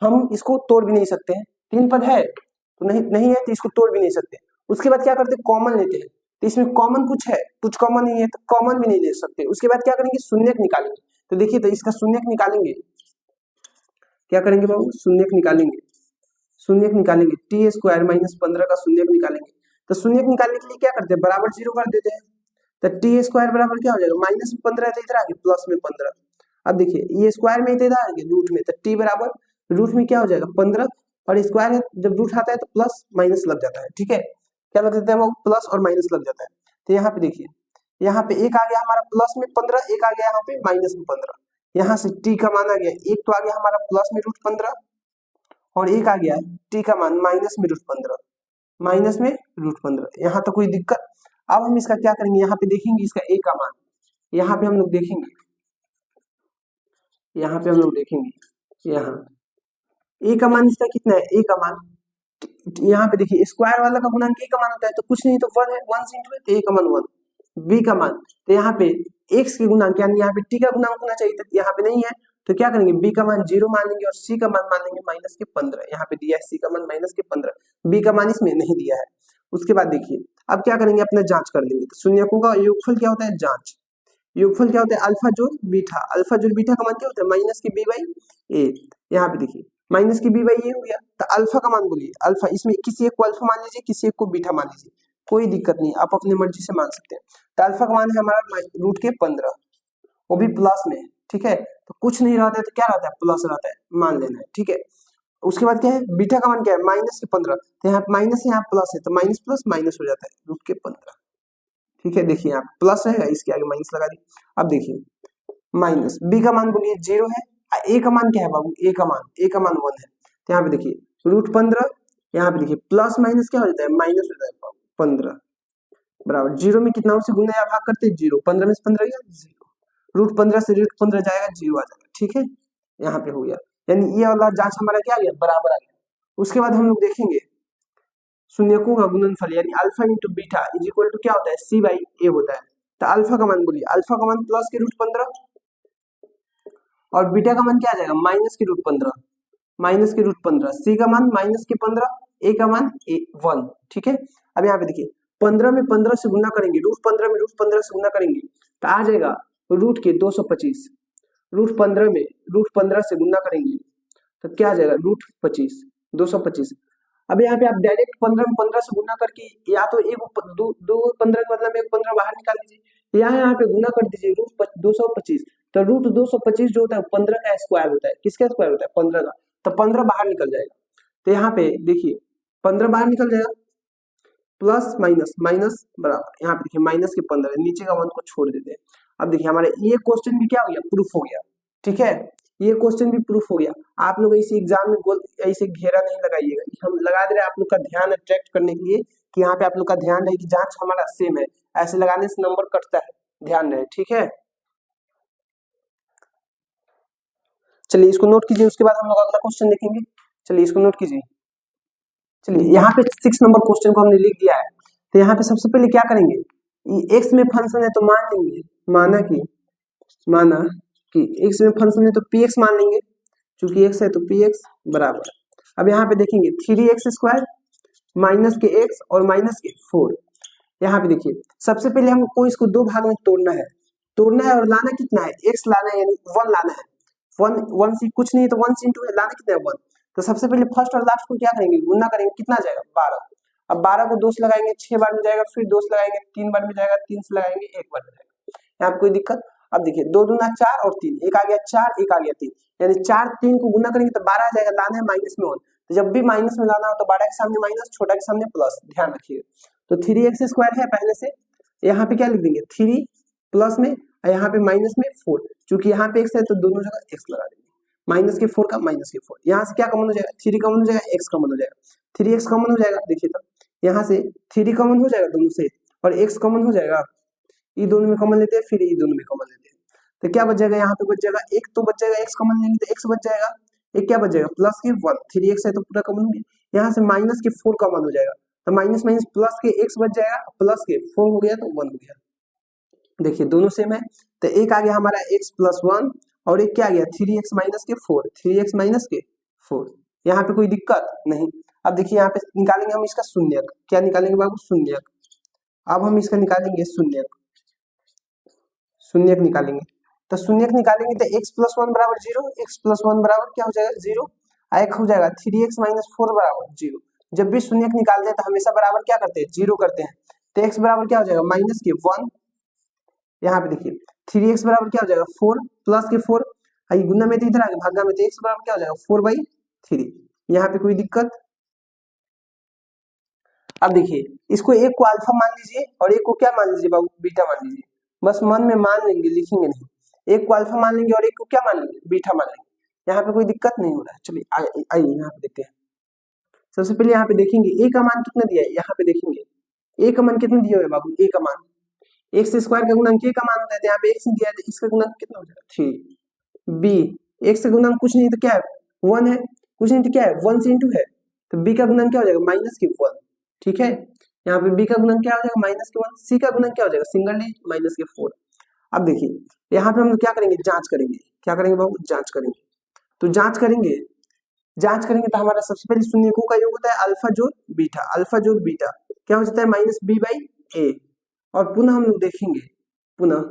हम इसको तोड़ भी नहीं सकते हैं, 3 पद है तो नहीं है तो इसको तोड़ भी नहीं सकते। उसके बाद क्या करते हैं, कॉमन लेते हैं, तो इसमें कॉमन कुछ है, कुछ कॉमन नहीं है तो कॉमन भी नहीं ले सकते। उसके बाद क्या करेंगे, शून्यक निकालेंगे, तो देखिए तो इसका शून्यक निकालेंगे, क्या करेंगे बाबू, शून्यक निकालेंगे, टी² माइनस 15 का शून्यक निकालेंगे। तो शून्यक निकालने के लिए क्या करते हैं, बराबर 0 कर देते हैं, तो टी² बराबर क्या हो जाएगा, माइनस में 15 है तो इधर आ गया प्लस में 15। अब देखिए ये स्क्वायर में इधर आ गया रूट में, तो टी बराबर रूट में क्या हो जाएगा 15, और स्क्वायर है जब रूट आता है तो प्लस माइनस लग जाता है, ठीक है, क्या लग जाता है वो, प्लस और माइनस लग जाता है। तो यहाँ पे देखिए, यहाँ पे एक आ गया हमारा प्लस में 15, एक आ गया यहाँ पे माइनस में 15, यहाँ से टी का मान आ गया, एक तो आ गया हमारा प्लस में √15 और एक आ गया टी का मान माइनस में √15, यहाँ तो कोई दिक्कत। अब हम इसका क्या करेंगे, यहाँ पे देखेंगे इसका ए का मान, यहाँ पे हम लोग देखेंगे, यहाँ ए का मान इसका कितना है, ए का मान, यहाँ पे देखिए स्क्वायर वाला का गुणांक ए का मान होता है तो कुछ नहीं तो 1 है, 1 से इंटू है तो ए का मान 1, बी का मान, तो यहाँ पे एक्स के गुणांक यानी यहाँ पे टी का गुणांक होना चाहिए था, यहाँ पे नहीं है तो क्या करेंगे, बी का मान 0 मान लेंगे और सी का मान लेंगे माइनस के 15, यहाँ पे दिया है सी का मान माइनस के 15, बी का मान इसमें नहीं दिया है। उसके बाद देखिए अब क्या करेंगे, अपना जांच कर लेंगे, तो शून्यकों का योगफल क्या होता है, जांच, योगफल क्या होता है, अल्फा जोड़ बीटा का मान क्या होता है, माइनस के बी बाई ए, यहाँ पे देखिए माइनस की बी बाई ए हो गया, तो अल्फा का मान बोलिए, अल्फा इसमें किसी एक को अल्फा मान लीजिए, किसी एक को बीटा मान लीजिए, कोई दिक्कत नहीं, आप अपनी मर्जी से मान सकते हैं। तो अल्फा का मान है हमारा √15, वो भी प्लस में, ठीक है, तो कुछ नहीं रहता है तो क्या रहता है, प्लस रहता है, मान लेना है, ठीक है। उसके बाद क्या है, बीटा का मान क्या है, -15, तो यहाँ माइनस यहाँ प्लस है तो माइनस प्लस माइनस हो जाता है √15, ठीक है। देखिए यहाँ प्लस रहेगा, इसके आगे माइनस लगा दी। अब देखिए माइनस बी का मान बोलिए 0 है, ए का मान क्या है बाबू, ए का मान 1 है, तो यहाँ पे देखिए √15, यहाँ पे देखिए प्लस माइनस क्या हो जाता है, माइनस हो जाता है 15, बराबर 0 में कितना से गुना या भाग करते हैं 0, 15 में से 15 गया 0, √15 से √15 जाएगा 0 आ जाएगा, ठीक है, यहाँ पे हो गया, यानी ये वाला जांच हमारा क्या आ गया, बराबर आ गया। उसके बाद हम लोग देखेंगे शून्यकों का गुणनफल यानी alpha into beta is equal to क्या होता है, c बाई ए होता है, तो अल्फा का मान बोलिए, अल्फा का मान प्लस के रूट 15 और बीटा का मान क्या आ जाएगा माइनस के रूट 15, माइनस के रूट 15, सी का मान माइनस के 15, ए का मान 1। ठीक है, अब यहाँ पे देखिए 15 में 15 से गुना करेंगे, रूट 15 में रूट 15 से गुना करेंगे तो आ जाएगा रूट के 225, रूट 15 में रूट 15 से गुना करेंगे तो क्या आ जाएगा रूट 25, 225। अब यहाँ पे आप डायरेक्ट 15 में 15 से गुना करके या तो एक दो 15 के मतलब एक 15 बाहर निकाल दीजिए, यहाँ पे गुना कर दीजिए रूट 225, तो रूट 225 जो होता है 15 का स्क्वायर होता है, किसका स्क्वायर होता है 15 का, तो 15 बाहर निकल जाएगा। तो यहाँ पे देखिए 15 बाहर निकल जाएगा, प्लस माइनस माइनस बराबर, यहाँ पे देखिए माइनस के 15, नीचे का वन को छोड़ देते हैं। अब देखिए हमारे ये क्वेश्चन भी क्या हो गया प्रूफ हो गया। ठीक है, ये क्वेश्चन भी प्रूफ हो गया। आप लोग ऐसे एग्जाम में गोल ऐसे घेरा नहीं लगाइएगा, हम लगा दे रहे हैं आप लोग का ध्यान अट्रैक्ट करने के लिए कि यहाँ पे आप लोग का ध्यान रहे कि जांच हमारा सेम है, ऐसे लगाने से नंबर कटता है, ध्यान रहे। ठीक है, चलिए इसको नोट कीजिए, उसके बाद हम लोग अगला क्वेश्चन देखेंगे। चलिए इसको नोट कीजिए। चलिए यहाँ पे 6 नंबर क्वेश्चन को हमने लिख दिया है। तो यहाँ पे सबसे पहले क्या करेंगे, एक्स में फंक्शन है तो मान लेंगे, माना कि एक्स में फंक्शन है तो पी एक्स मान लेंगे, चूंकि एक्स है तो पी एक्स बराबर। अब यहाँ पे देखेंगे 3x² माइनस के एक्स और माइनस के 4। यहाँ पे देखिए सबसे पहले हमको इसको दो भाग में तोड़ना है, और लाना कितना है एक्स लाना है, यानी 1 लाना है। 1 से कुछ नहीं तो 1 से इंटू लाना कितना है 1। तो सबसे पहले फर्स्ट और लास्ट को क्या करेंगे गुना करेंगे, कितना जाएगा 12। अब 12 को 2 से लगाएंगे 6 बार में जाएगा, फिर 2 से लगाएंगे 3 बार में जाएगा, 3 से लगाएंगे 1 बार में जाएगा। यहाँ पे कोई दिक्कत। अब देखिए 2 दूना 4 और 3, एक आ गया 4 एक आ गया 3, यानी 4 3 को गुना करेंगे तो 12 आ जाएगा, लाना है माइनस में 1। तो जब भी माइनस में लाना हो तो बड़ा के सामने माइनस, छोटा के सामने प्लस, ध्यान रखिएगा। तो 3x² है पहले से, यहाँ पे क्या लिख देंगे 3 प्लस में, यहाँ पे माइनस में 4, चूंकि यहाँ पे x है तो दोनों जगह x लगा देंगे, माइनस के 4 का माइनस के 4, यहाँ से क्या कॉमन हो जाएगा 3 कॉमन हो जाएगा, x कॉमन हो जाएगा, 3x कॉमन हो जाएगा। देखिए तब यहाँ से 3 कॉमन हो जाएगा दोनों से और x कॉमन हो जाएगा, ये दोनों में कॉमन लेते हैं, फिर ये दोनों में कॉमन लेते हैं, तो क्या बच जाएगा यहाँ पे बच जाएगा एक, तो बच जाएगा x कॉमन लेंगे तो x बच जाएगा, एक क्या बच जाएगा प्लस के 1, 3x है तो पूरा कॉमन हो गया, यहाँ से माइनस के 4 कॉमन हो जाएगा, तो माइनस माइनस प्लस के x बच जाएगा, प्लस के 4 हो गया तो 1 हो गया। देखिए दोनों सेम है, तो एक आ गया हमारा x प्लस 1 और एक क्या आ गया 3x माइनस के 4, 3x माइनस के 4, यहाँ पे कोई दिक्कत नहीं। अब देखिए यहाँ पे निकालेंगे हम इसका शून्यक, क्या निकालेंगे बाबू शून्यक, अब हम इसका निकालेंगे शून्यक, शून्यक निकालेंगे, तो शून्यक निकालेंगे तो x प्लस 1 बराबर 0, x प्लस 1 बराबर क्या हो जाएगा 0, एक हो जाएगा 3x माइनस 4 बराबर 0। जब भी शून्यक निकालते हैं तो हमेशा बराबर क्या करते हैं 0 करते हैं, तो x बराबर क्या हो जाएगा माइनस के 1, यहाँ पे देखिए 3x बराबर क्या हो जाएगा 4 प्लस के 4, आई गुना में तो इधर आ गया भागा में, तो x बराबर क्या हो जाएगा 4/3, यहाँ पे कोई दिक्कत। अब देखिए इसको एक को अल्फा मान लीजिए और एक को क्या मान लीजिए बाबू बीटा मान लीजिए, बस मन में मान लेंगे लिखेंगे नहीं, एक को अल्फा मान लेंगे और एक को क्या मान लेंगे बीटा मान लेंगे, यहाँ पे कोई दिक्कत नहीं हो रहा है। चलिए आइए यहाँ पे देखते हैं। सबसे पहले यहाँ पे देखेंगे ए का मान कितना दिया है, यहाँ पे देखेंगे ए का मान कितना दिया हुआ है बाबू, ए का मान एक्स स्क्वायर का गुणन के का मान होता है, यहाँ पे एक्स दिया है तो इसका गुणन कितना हो जाएगा 3, बी एक्स का गुणन कुछ नहीं तो क्या है 1 है, कुछ नहीं तो क्या है 1 से इंटू है, तो बी का गुणन क्या हो जाएगा माइनस के 1। ठीक है, यहाँ पे बी का गुणन क्या हो जाएगा माइनस के 1, सी का गुणन क्या हो जाएगा सिंगल डिजिट माइनस के 4। अब देखिए यहाँ पे हम क्या करेंगे जांच करेंगे, क्या करेंगे बाबू जांच करेंगे, तो जांच करेंगे तो हमारा सबसे पहले शून्यकों का योग होता है अल्फा जोड़ बीटा, अल्फा जोड़ बीटा क्या हो जाता है माइनस b/a, और पुनः हम लोग देखेंगे पुनः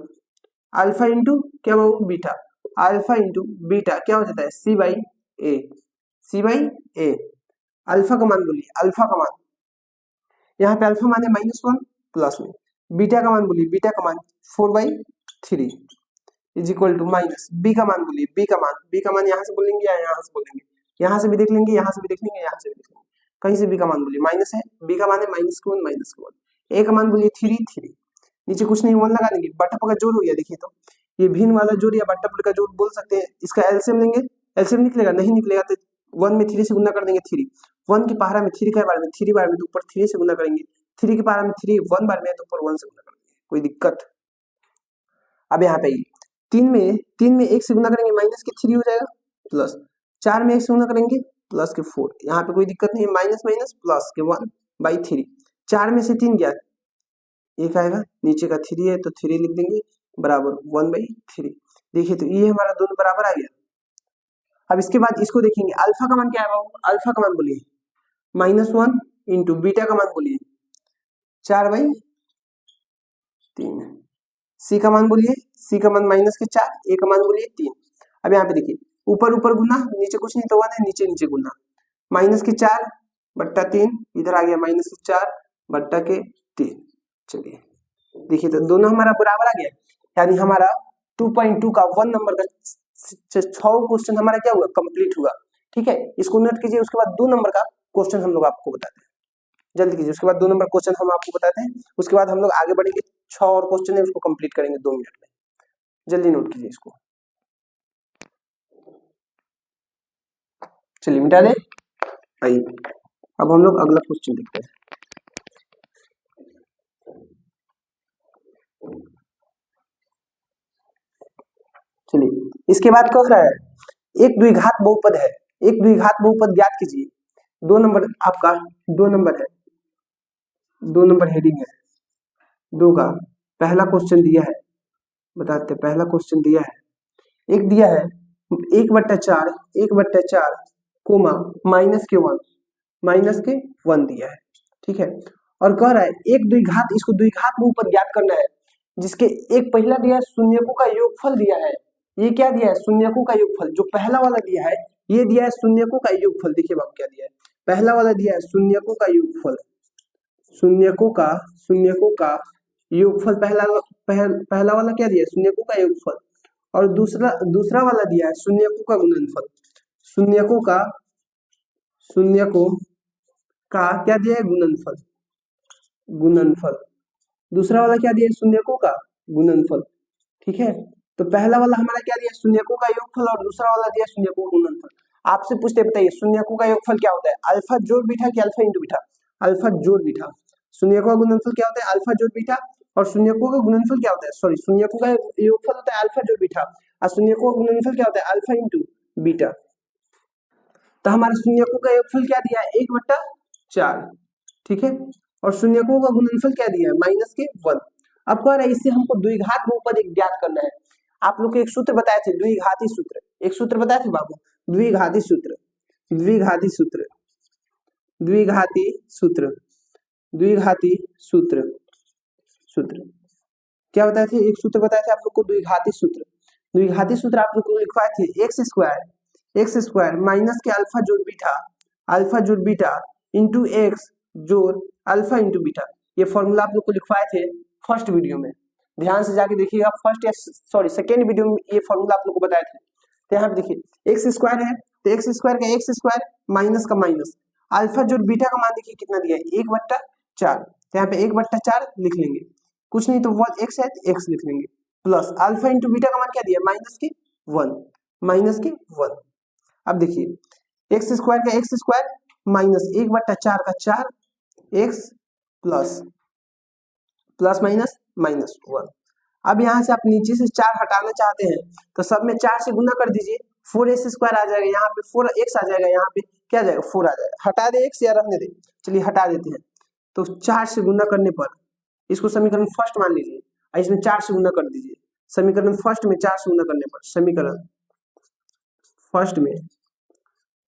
अल्फा इंटू क्या बाबू बीटा, अल्फा इंटू बीटा क्या हो जाता है c/a, c/a। अल्फा का मान बोलिए, अल्फा का मान यहाँ पे अल्फा मान है -1 प्लस में, बीटा का मान बोलिए, बीटा का मान 4/3 is equal to minus b का मान बोलिए, बी का मान यहाँ से बोलेंगे या यहाँ से बोलेंगे, यहाँ से भी देख लेंगे, यहाँ से भी देख लेंगे, यहाँ से भी देख लेंगे, कहीं से बी का मान बोलिए, माइनस है, बी का मान है -1, ए का मान बोलिए 3, नीचे कुछ नहीं 1 लगा देंगे, बट्टा का जोड़ हो गया। देखिए तो ये भिन्न वाला जोड़ या बट्टा का जोड़ बोल सकते हैं, इसका एलसीएम लेंगे, एलसीएम निकलेगा, नहीं निकलेगा तो 1 में 3 से गुना कर देंगे, 3 1 की पहाड़ा में 3 के बार में 3 बार में तो ऊपर 3 से गुना करेंगे, 3 की पहाड़ा में 3 1 बार में तो ऊपर 1 से गुना कर देंगे, कोई दिक्कत। अब यहाँ पे 3 में 1 से गुना करेंगे माइनस के 3 हो जाएगा, प्लस 4 में 1 से गुना करेंगे प्लस के 4, यहाँ पे कोई दिक्कत नहीं है, माइनस माइनस प्लस के 1/3, 4 में से 3 गया, एक आएगा, नीचे का 3 है तो 3 लिख देंगे बराबर 1/3। देखिए तो ये हमारा दोनों बराबर आ गया। अब इसके बाद इसको देखेंगे, अल्फा का मान क्या है बाबू, अल्फा का मान बोलिए -1 इंटू बीटा का मान बोलिए 4/3। सी का मान बोलिए, सी का मान -4, ए का मान बोलिए 3। अब यहाँ पे देखिए ऊपर ऊपर गुना, नीचे कुछ नहीं तो 1 है, नीचे नीचे गुना, -4/3 इधर आ गया -4/3। चलिए देखिए तो दोनों हमारा बराबर आ गया, यानी हमारा 2.2 का 1 नंबर का 6 क्वेश्चन हमारा क्या हुआ, कंप्लीट हुआ। ठीक है, इसको नोट कीजिए। उसके बाद 2 नंबर का क्वेश्चन हम लोग आपको बताते हैं, जल्दी कीजिए। उसके बाद 2 नंबर क्वेश्चन हम आपको बताते हैं, उसके बाद हम लोग आगे बढ़ेंगे। 6 और क्वेश्चन है, उसको कंप्लीट करेंगे 2 मिनट में। जल्दी नोट कीजिए इसको। चलिए मिटा दे। आइए अब हम लोग अगला क्वेश्चन देखते हैं। चलिए इसके बाद कह रहा है एक द्विघात बहुपद है, एक द्विघात बहुपद ज्ञात कीजिए। 2 नंबर आपका 2 नंबर है, 2 नंबर हेडिंग है 2 का। पहला क्वेश्चन दिया है, बताते पहला क्वेश्चन दिया है, एक दिया है 1/4 कोमा -1 दिया है। ठीक है, और कह रहा है एक द्विघात, इसको द्विघात बहुपद ज्ञात करना है जिसके एक पहला दिया है शून्यकों का योगफल दिया है। ये क्या दिया है, शून्यकों का योगफल। जो पहला वाला दिया है ये दिया है शून्यकों का योगफल। देखिए बाबू क्या दिया है, पहला वाला दिया है शून्यकों का योगफल, शून्यकों का योगफल। पहला वाला क्या दिया है, शून्यकों का योगफल। और दूसरा वाला दिया है शून्यकों का गुणनफल। शून्यकों का क्या दिया है, गुणनफल। दूसरा वाला क्या दिया है, शून्यकों का गुणनफल। ठीक है, तो पहला वाला हमारा क्या दिया, शून्यकों का योगफल, और दूसरा वाला दिया शून्यकों का गुणनफल। आपसे पूछते बताइए शून्यकों का योगफल क्या होता है, अल्फा जोड़ बीटा कि अल्फा इंटू बीटा, अल्फा जोड़ बीटा। शून्यकों का गुणनफल क्या होता है, अल्फा जोड़ बीटा। और शून्यकों का गुणनफल क्या होता है, सॉरी शून्यकों का योगफल होता है अल्फा जोड़ बीटा, और शून्यकों का गुणनफल क्या होता है, अल्फा इंटू बीटा। तो हमारे शून्यकों का योगफल क्या दिया है, 1/4। ठीक है, और शून्यकों का गुणनफल क्या दिया है, -1। अब कह रहा है इससे हमको द्विघात बहुपद एक ज्ञात करना है। आप लोग को एक सूत्र बताए थे, द्विघाती सूत्र। एक सूत्र बताए थे बाबू, द्विघाती सूत्र, द्विघाती सूत्र, द्विघाती सूत्र, द्विघाती सूत्र, सूत्र क्या बताए थे, एक सूत्र बताए थे आप लोग को, द्विघाती सूत्र। द्विघाती सूत्र आप लोग को लिखवाए थे एक्स स्क्वायर माइनस के अल्फा जोड़ बीटा इंटू एक्स जोड़ अल्फा इंटू बीटा। ये फॉर्मूला आप लोग को लिखवाए थे फर्स्ट वीडियो में, ध्यान से जाके देखिएगा। फर्स्ट या सॉरी सेकेंड वीडियो में ये फॉर्मूला आप लोग को बताए थे। तो यहाँ पे देखिए एक्स स्क्वायर है, तो एक्स स्क्वायर का एक्स स्क्वायर माइनस का माइनस, अल्फा जोड़ बीटा का मान देखिए कितना दिया है, 1/4। तो यहाँ पे 1/4 लिख लेंगे, कुछ नहीं तो 1 एक्स है तो एक्स लिख लेंगे, प्लस अल्फा इंटू बीटा का मान क्या दिया, -1। अब देखिए एक्स स्क्वायर का एक्स स्क्वायर माइनस 1/4 का 4 एक्स प्लस माइनस -1। अब यहाँ से आप नीचे से 4 हटाना चाहते हैं तो सब में 4 से गुना कर दीजिए, 4x² आ जाएगा, यहाँ पे 4x आ जाएगा, यहाँ पे क्या आ जाएगा 4 आ जाएगा। हटा दे x या रहने दे, चलिए हटा देते हैं। तो 4 से गुना करने पर इसको समीकरण फर्स्ट मान लीजिए, इसमें 4 से गुना कर दीजिए। समीकरण फर्स्ट में 4 से गुना करने पर, समीकरण फर्स्ट में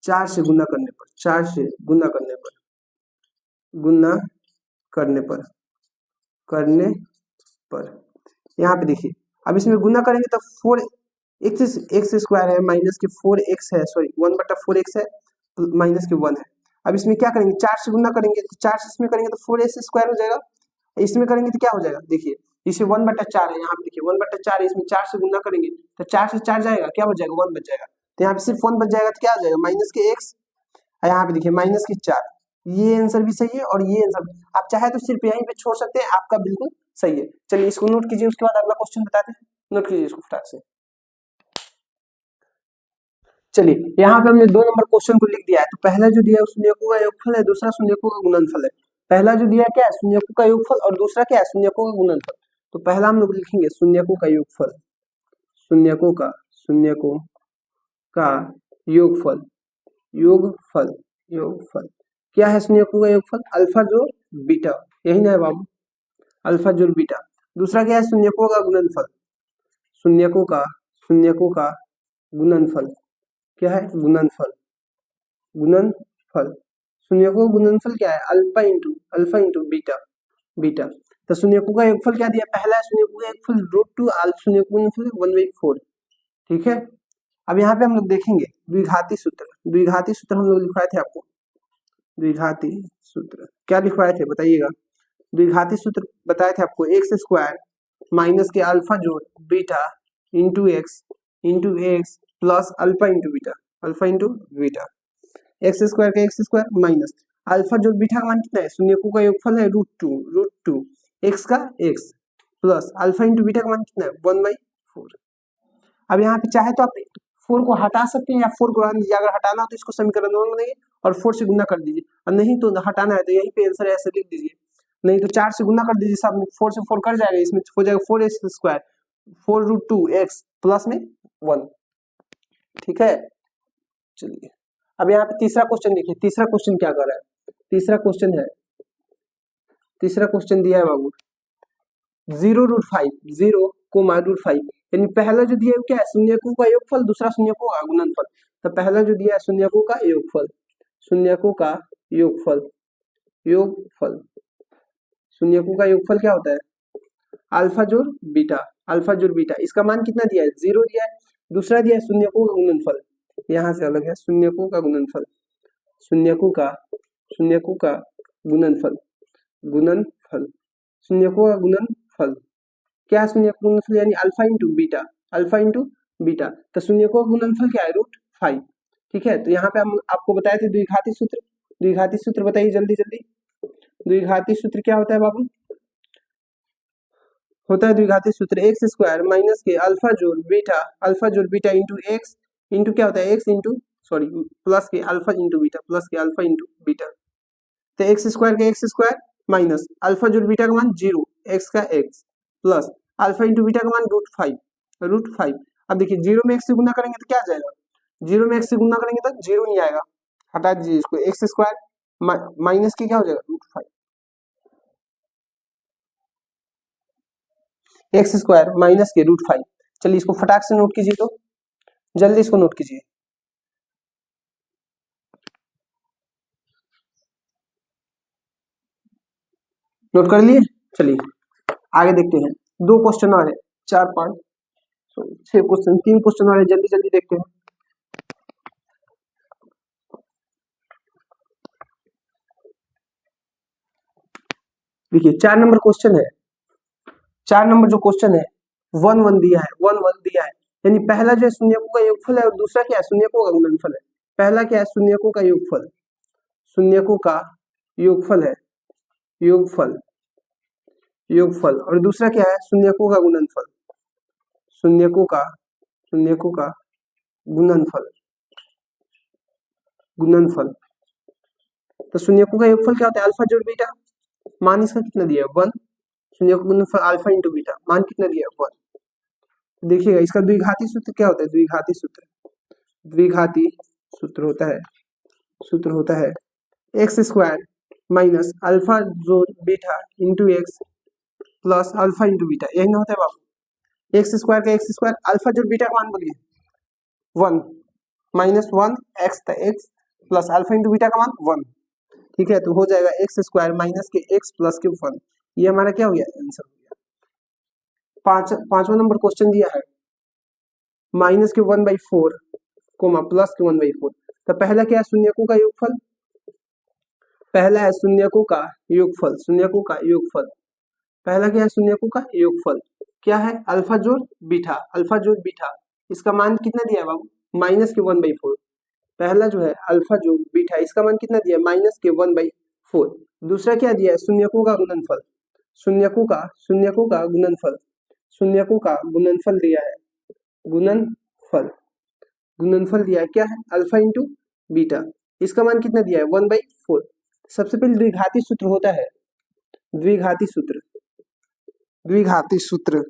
4 से गुना करने पर, 4 से गुना करने पर, गुना करने पर यहाँ पे देखिए, अब इसमें गुना करेंगे तो 4x स्क्वायर है माइनस के 4x है, सॉरी 1/4x है माइनस के 1 है। अब इसमें क्या करेंगे, 4 से गुना करेंगे तो 4 से इसमें करेंगे तो 4x² हो जाएगा, इसमें करेंगे तो क्या हो जाएगा, देखिए इसे 1/4 है, यहाँ पे देखिए 1/4 है, इसमें 4 से गुना करेंगे तो 4 से 4 जाएगा, क्या हो जाएगा 1 बच जाएगा। तो यहाँ पे सिर्फ 1 बच जाएगा, तो क्या आ जाएगा माइनस के x, यहाँ पे देखिए माइनस के 4। ये आंसर भी सही है और ये आंसर, आप चाहे तो सिर्फ यहीं पे छोड़ सकते हैं, आपका बिल्कुल सही है। चलिए इसको नोट कीजिए, उसके बाद अगला क्वेश्चन बताते हैं, नोट कीजिए इसको फटाक से। चलिए यहाँ पे हमने 2 नंबर क्वेश्चन को लिख दिया है। तो पहला जो दिया है शून्यकों का योगफल है, दूसरा शून्यकों का गुणनफल है। पहला जो दिया क्या है, शून्यकों का योगफल, और दूसरा क्या है, शून्यकों का गुणनफल। तो पहला हम लोग लिखेंगे शून्यकों का योगफल, शून्यकों का योगफल, योगफल क्या है शून्यकों का योगफल, अल्फा जोड़ बीटा, यही ना है बाबू, अल्फा जोड़ बीटा। दूसरा क्या है, शून्यकों का गुणनफल, शून्यकों का गुणनफल। क्या है, गुणनफल, गुणनफल। शून्यकों का गुणनफल क्या है, अल्फा इंटू बीटा, बीटा। तो शून्यकों का योगफल क्या दिया, पहला है शून्यकों का योगफल √2 शून्यकों का गुणनफल 1/4। ठीक है। अब यहाँ पे हम लोग देखेंगे द्विघाती सूत्र, द्विघाती सूत्र हम लोग लिखवाए थे आपको, द्विघाती सूत्र क्या लिखवाए थे बताइएगा। द्विघाती सूत्र बताए थे आपको, एक्स स्क्वायर माइनस के अल्फा जोड़ beta into x plus alpha into beta, alpha into beta. X square का एक्स स्क्वायर माइनस अल्फा जोड़ बीटा का मान कितना है, शून्यकों का योगफल है √2 एक्स का x plus alpha into beta का मान कितना है 1/4। अब यहाँ पे चाहे तो आप 4 को हटा सकते हैं या 4 को रहने दीजिए, अगर हटाना हो तो इसको समीकरण 1 बनाइए और 4 से गुना कर दीजिए, और नहीं तो हटाना है तो यहीं पे आंसर ऐसे लिख दीजिए, नहीं तो 4 से गुना कर दीजिए, सब 4 से 4 कर जाएगा, इसमें हो जाएगा 4x² 4√2x प्लस में 1। ठीक है, चलिए अब यहाँ पे तीसरा क्वेश्चन देखिए, तीसरा क्वेश्चन क्या कर रहा है, तीसरा क्वेश्चन है, तीसरा क्वेश्चन दिया है बाबू 0√5 यानी पहला जो दिया है क्या है, शून्यकों का योगफल, दूसरा शून्यकों का गुणनफल। तो पहला जो दिया है शून्यकों का योगफल, शून्यकों का योगफल, योगफल, शून्यकों का योगफल क्या होता है, अल्फा जोड़ बीटा, अल्फा जोड़ बीटा। इसका मान कितना दिया है, 0 दिया है। दूसरा दिया है शून्यकों का गुणनफल, यहाँ से अलग है, शून्यकों का गुणनफल, शून्यकों का गुणनफल, गुणनफल, शून्यकों का गुणनफल क्या है, शून्य का गुणनफल यानी alpha into beta, alpha into beta. तो शून्यकों का गुणनफल क्या है, √5। ठीक है, तो यहाँ पे हम आपको बताए थे द्विघाती सूत्र, द्विघाती सूत्र बताइए जल्दी जल्दी। द्विघाती सूत्र क्या होता है बाबू, होता है द्विघाती सूत्र एक्स स्क्वायर माइनस के अल्फा जोड़ बीटा इंटू एक्स इंटू क्या होता है, एक्स इंटू सॉरी प्लस के अल्फा इंटू बीटा, प्लस के अल्फा इंटू बीटा। तो एक्स स्क्वायर का एक्स स्क्वायर माइनस अल्फा जोड़ बीटा का मान 0 एक्स का x plus alpha into beta का मान √5। अब देखिए 0 में एक्स से गुना करेंगे तो क्या आ जाएगा, 0 में एक्स से गुना करेंगे तो 0 ही आएगा, हटा दीजिए इसको, एक्स स्क्वायर माइनस के क्या हो जाएगा √5, एक्स स्क्वायर माइनस के √5। चलिए इसको फटाक से नोट कीजिए, तो जल्दी इसको नोट कीजिए। नोट कर लिए, चलिए आगे देखते हैं, 2 क्वेश्चन और है, 4 5 6 क्वेश्चन, 3 क्वेश्चन और है, जल्दी जल्दी देखते हैं। देखिए 4 नंबर क्वेश्चन है, 4 नंबर जो क्वेश्चन है 1 दिया है, 1 दिया है, यानी पहला जो है शून्यकों का योगफल है और दूसरा क्या है, शून्यकों का गुणनफल है। पहला क्या है, शून्यकों का योगफल, शून्यकों का योगफल है, योगफल, योगफल, और दूसरा क्या है, शून्यकों का गुणनफल, शून्यकों का गुणनफल, गुणनफल। तो शून्यकों का योगफल क्या होता है, अल्फा जोड़ बीटा, मान इसका कितना दिया है 1, शून्य का गुणनफल अल्फा इंटू बीटा, मान कितना दिया है 1। देखिएगा इसका द्विघाती सूत्र क्या होता है, द्विघाती सूत्र, द्विघाती सूत्र होता है एक्स स्क्वायर माइनस अल्फा जोड़ beta into x plus alpha into beta, यही ना होता है बाबू। एक्स स्क्वायर का एक्स स्क्वायर, अल्फा जोड़ बीटा का मान बोलिए 1 minus 1 x plus alpha into beta का मान 1। ठीक है, तो हो जाएगा एक्स स्क्वायर माइनस के एक्स प्लस के 1, ये हमारा क्या हो गया, आंसर हो गया। पांचवा नंबर क्वेश्चन दिया है माइनस के 1/4 कोमा प्लस के 1/4। तो पहला क्या है, शून्यकों का योगफल, पहला है शून्यकों का योगफल, शून्यकों का योगफल, पहला क्या है, शून्यकों का योगफल क्या है, अल्फा जोड़ बीटा, अल्फा जोड़ बीटा। इसका मान कितना दिया है बाबू, माइनस के 1/4। पहला जो है अल्फा जोड़ बीटा, इसका मान कितना दिया है, माइनस के 1/4। दूसरा क्या दिया है, शून्यकों का गुणनफल, शून्यकों का गुणनफल, शून्यकों का गुणनफल दिया है, गुणनफल, गुणनफल दिया है क्या है, अल्फा इंटू बीटा। इसका मान कितना दिया है 1/4। सबसे पहले द्विघाती सूत्र होता है, द्विघाती सूत्र, द्विघाती सूत्र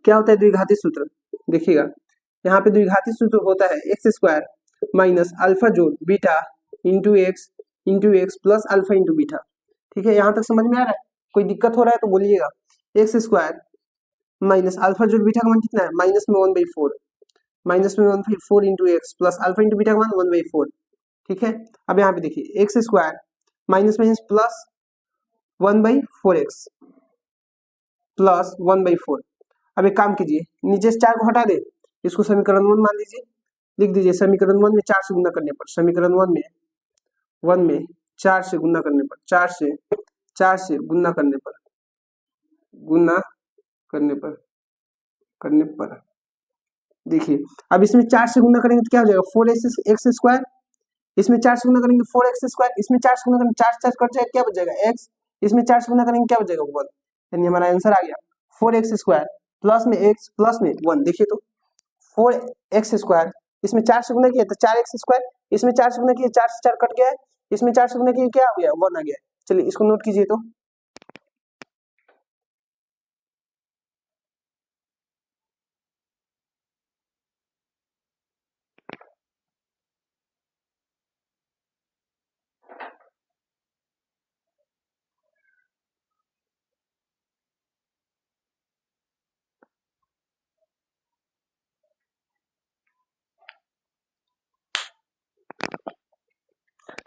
क्या होता है, द्विघाती सूत्र देखिएगा, यहाँ पे द्विघाती सूत्र होता है एक्स स्क्वायर माइनस अल्फा जोड़ beta into x plus alpha into beta. ठीक है, यहाँ तक समझ में आ रहा है? कोई दिक्कत हो रहा है तो बोलिएगा। एक्स स्क्वायर माइनस अल्फा जोड़ बीटा का मान कितना है, माइनस में 1/4, माइनस में 1/4 into x plus alpha into beta का मान 1/4। ठीक है, अब यहाँ पे देखिए x square minus minus plus 1/4x plus 1/4। अब एक काम कीजिए, नीचे से 4 को हटा दे, इसको समीकरण 1 मान लीजिए, लिख दीजिए समीकरण 1 में 4 से गुना करने पर, समीकरण 1 में 4 से गुना करने पर, 4 से गुना करने पर, गुना करने पर देखिए, अब इसमें 4 से गुना करेंगे तो क्या हो जाएगा, 4x स्क्वायर, इसमें 4 से गुना करेंगे 4x स्क्वायर, इसमें 4 से गुना करेंगे 4 कट जाएगा, क्या बच जाएगा x, इसमें 4 से गुना करेंगे क्या बच जाएगा 1, यानी हमारा आंसर आ गया 4x स्क्वायर प्लस में x प्लस में 1। देखिए तो 4x स्क्वायर, इसमें 4 से गुना किया तो 4x स्क्वायर, इसमें 4 से गुना किया 4 से 4 कट गया है, इसमें 4 से गुना किया क्या आ गया 1 आ गया। चलिए इसको नोट कीजिए तो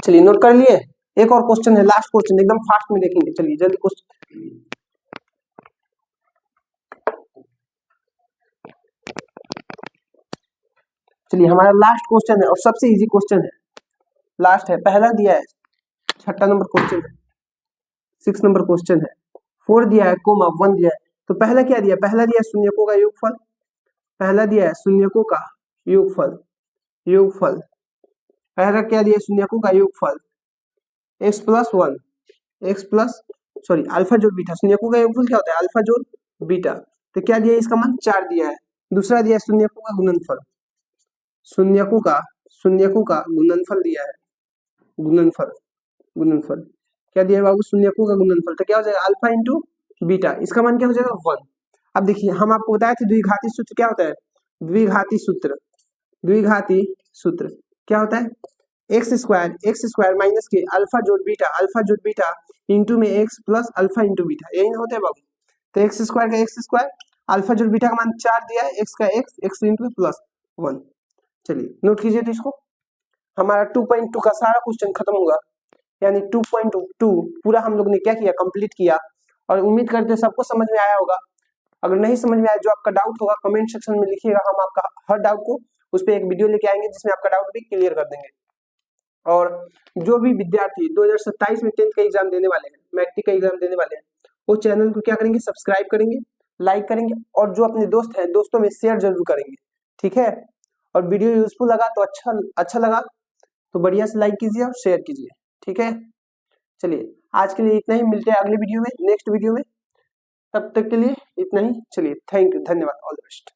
चलिए नोट कर लिए। एक और क्वेश्चन है, लास्ट क्वेश्चन, एकदम फास्ट में देखेंगे। चलिए जल्दी क्वेश्चन, चलिए हमारा लास्ट क्वेश्चन है और सबसे इजी क्वेश्चन है, लास्ट है, पहला दिया है 6 नंबर क्वेश्चन है, 6 नंबर क्वेश्चन है, 4 दिया है कोमा 1 दिया है। तो पहला क्या दिया, पहला दिया है शून्यकों का योगफल, पहला दिया है शून्यकों का योगफल, पहला क्या दिया है शून्यकों का योगफल x plus 1, x plus sorry alpha जोड़ बीटा, शून्यकों का योगफल क्या होता है अल्फा जोड़ बीटा। तो क्या दिया है, इसका मान 4 दिया है। दूसरा दिया है शून्यकों का गुणनफल, शून्यकों का गुणनफल दिया है, गुणनफल क्या दिया है बाबू, शून्यकों का गुणनफल। तो क्या हो जाएगा अल्फा इंटू बीटा, इसका मान क्या हो जाएगा 1। अब देखिए हम आपको बताए थे द्विघाती सूत्र क्या होता है, द्विघाती सूत्र क्या होता है, एक्स स्क्वायर माइनस के अल्फा जोड़ बीटा इंटू में x plus alpha into beta, यही ना होता है बाबू। तो एक्स स्क्वायर अल्फा जोड़ बीटा का मान 4 दिया है, एक्स का एक्स इंटू प्लस 1। चलिए नोट कीजिए तो इसको, हमारा 2.2 का सारा क्वेश्चन खत्म होगा, यानी 2.2 पूरा हम लोग ने क्या किया, कंप्लीट किया। और उम्मीद करते हैं सबको समझ में आया होगा। अगर नहीं समझ में आया, जो आपका डाउट होगा कमेंट सेक्शन में लिखिएगा, हम आपका हर डाउट को उस पर एक वीडियो लेके आएंगे जिसमें आपका डाउट भी क्लियर कर देंगे। और जो भी विद्यार्थी 2027 में 10th का एग्जाम देने वाले हैं, मैट्रिक का एग्जाम देने वाले हैं, वो चैनल को क्या करेंगे, सब्सक्राइब करेंगे, लाइक करेंगे, और जो अपने दोस्त हैं दोस्तों में शेयर जरूर करेंगे। ठीक है, और वीडियो यूजफुल लगा तो अच्छा लगा तो बढ़िया से लाइक कीजिए और शेयर कीजिए। ठीक है, चलिए आज के लिए इतना ही, मिलते हैं अगले वीडियो में, नेक्स्ट वीडियो में, तब तक के लिए इतना ही। चलिए थैंक यू, धन्यवाद, ऑल द बेस्ट।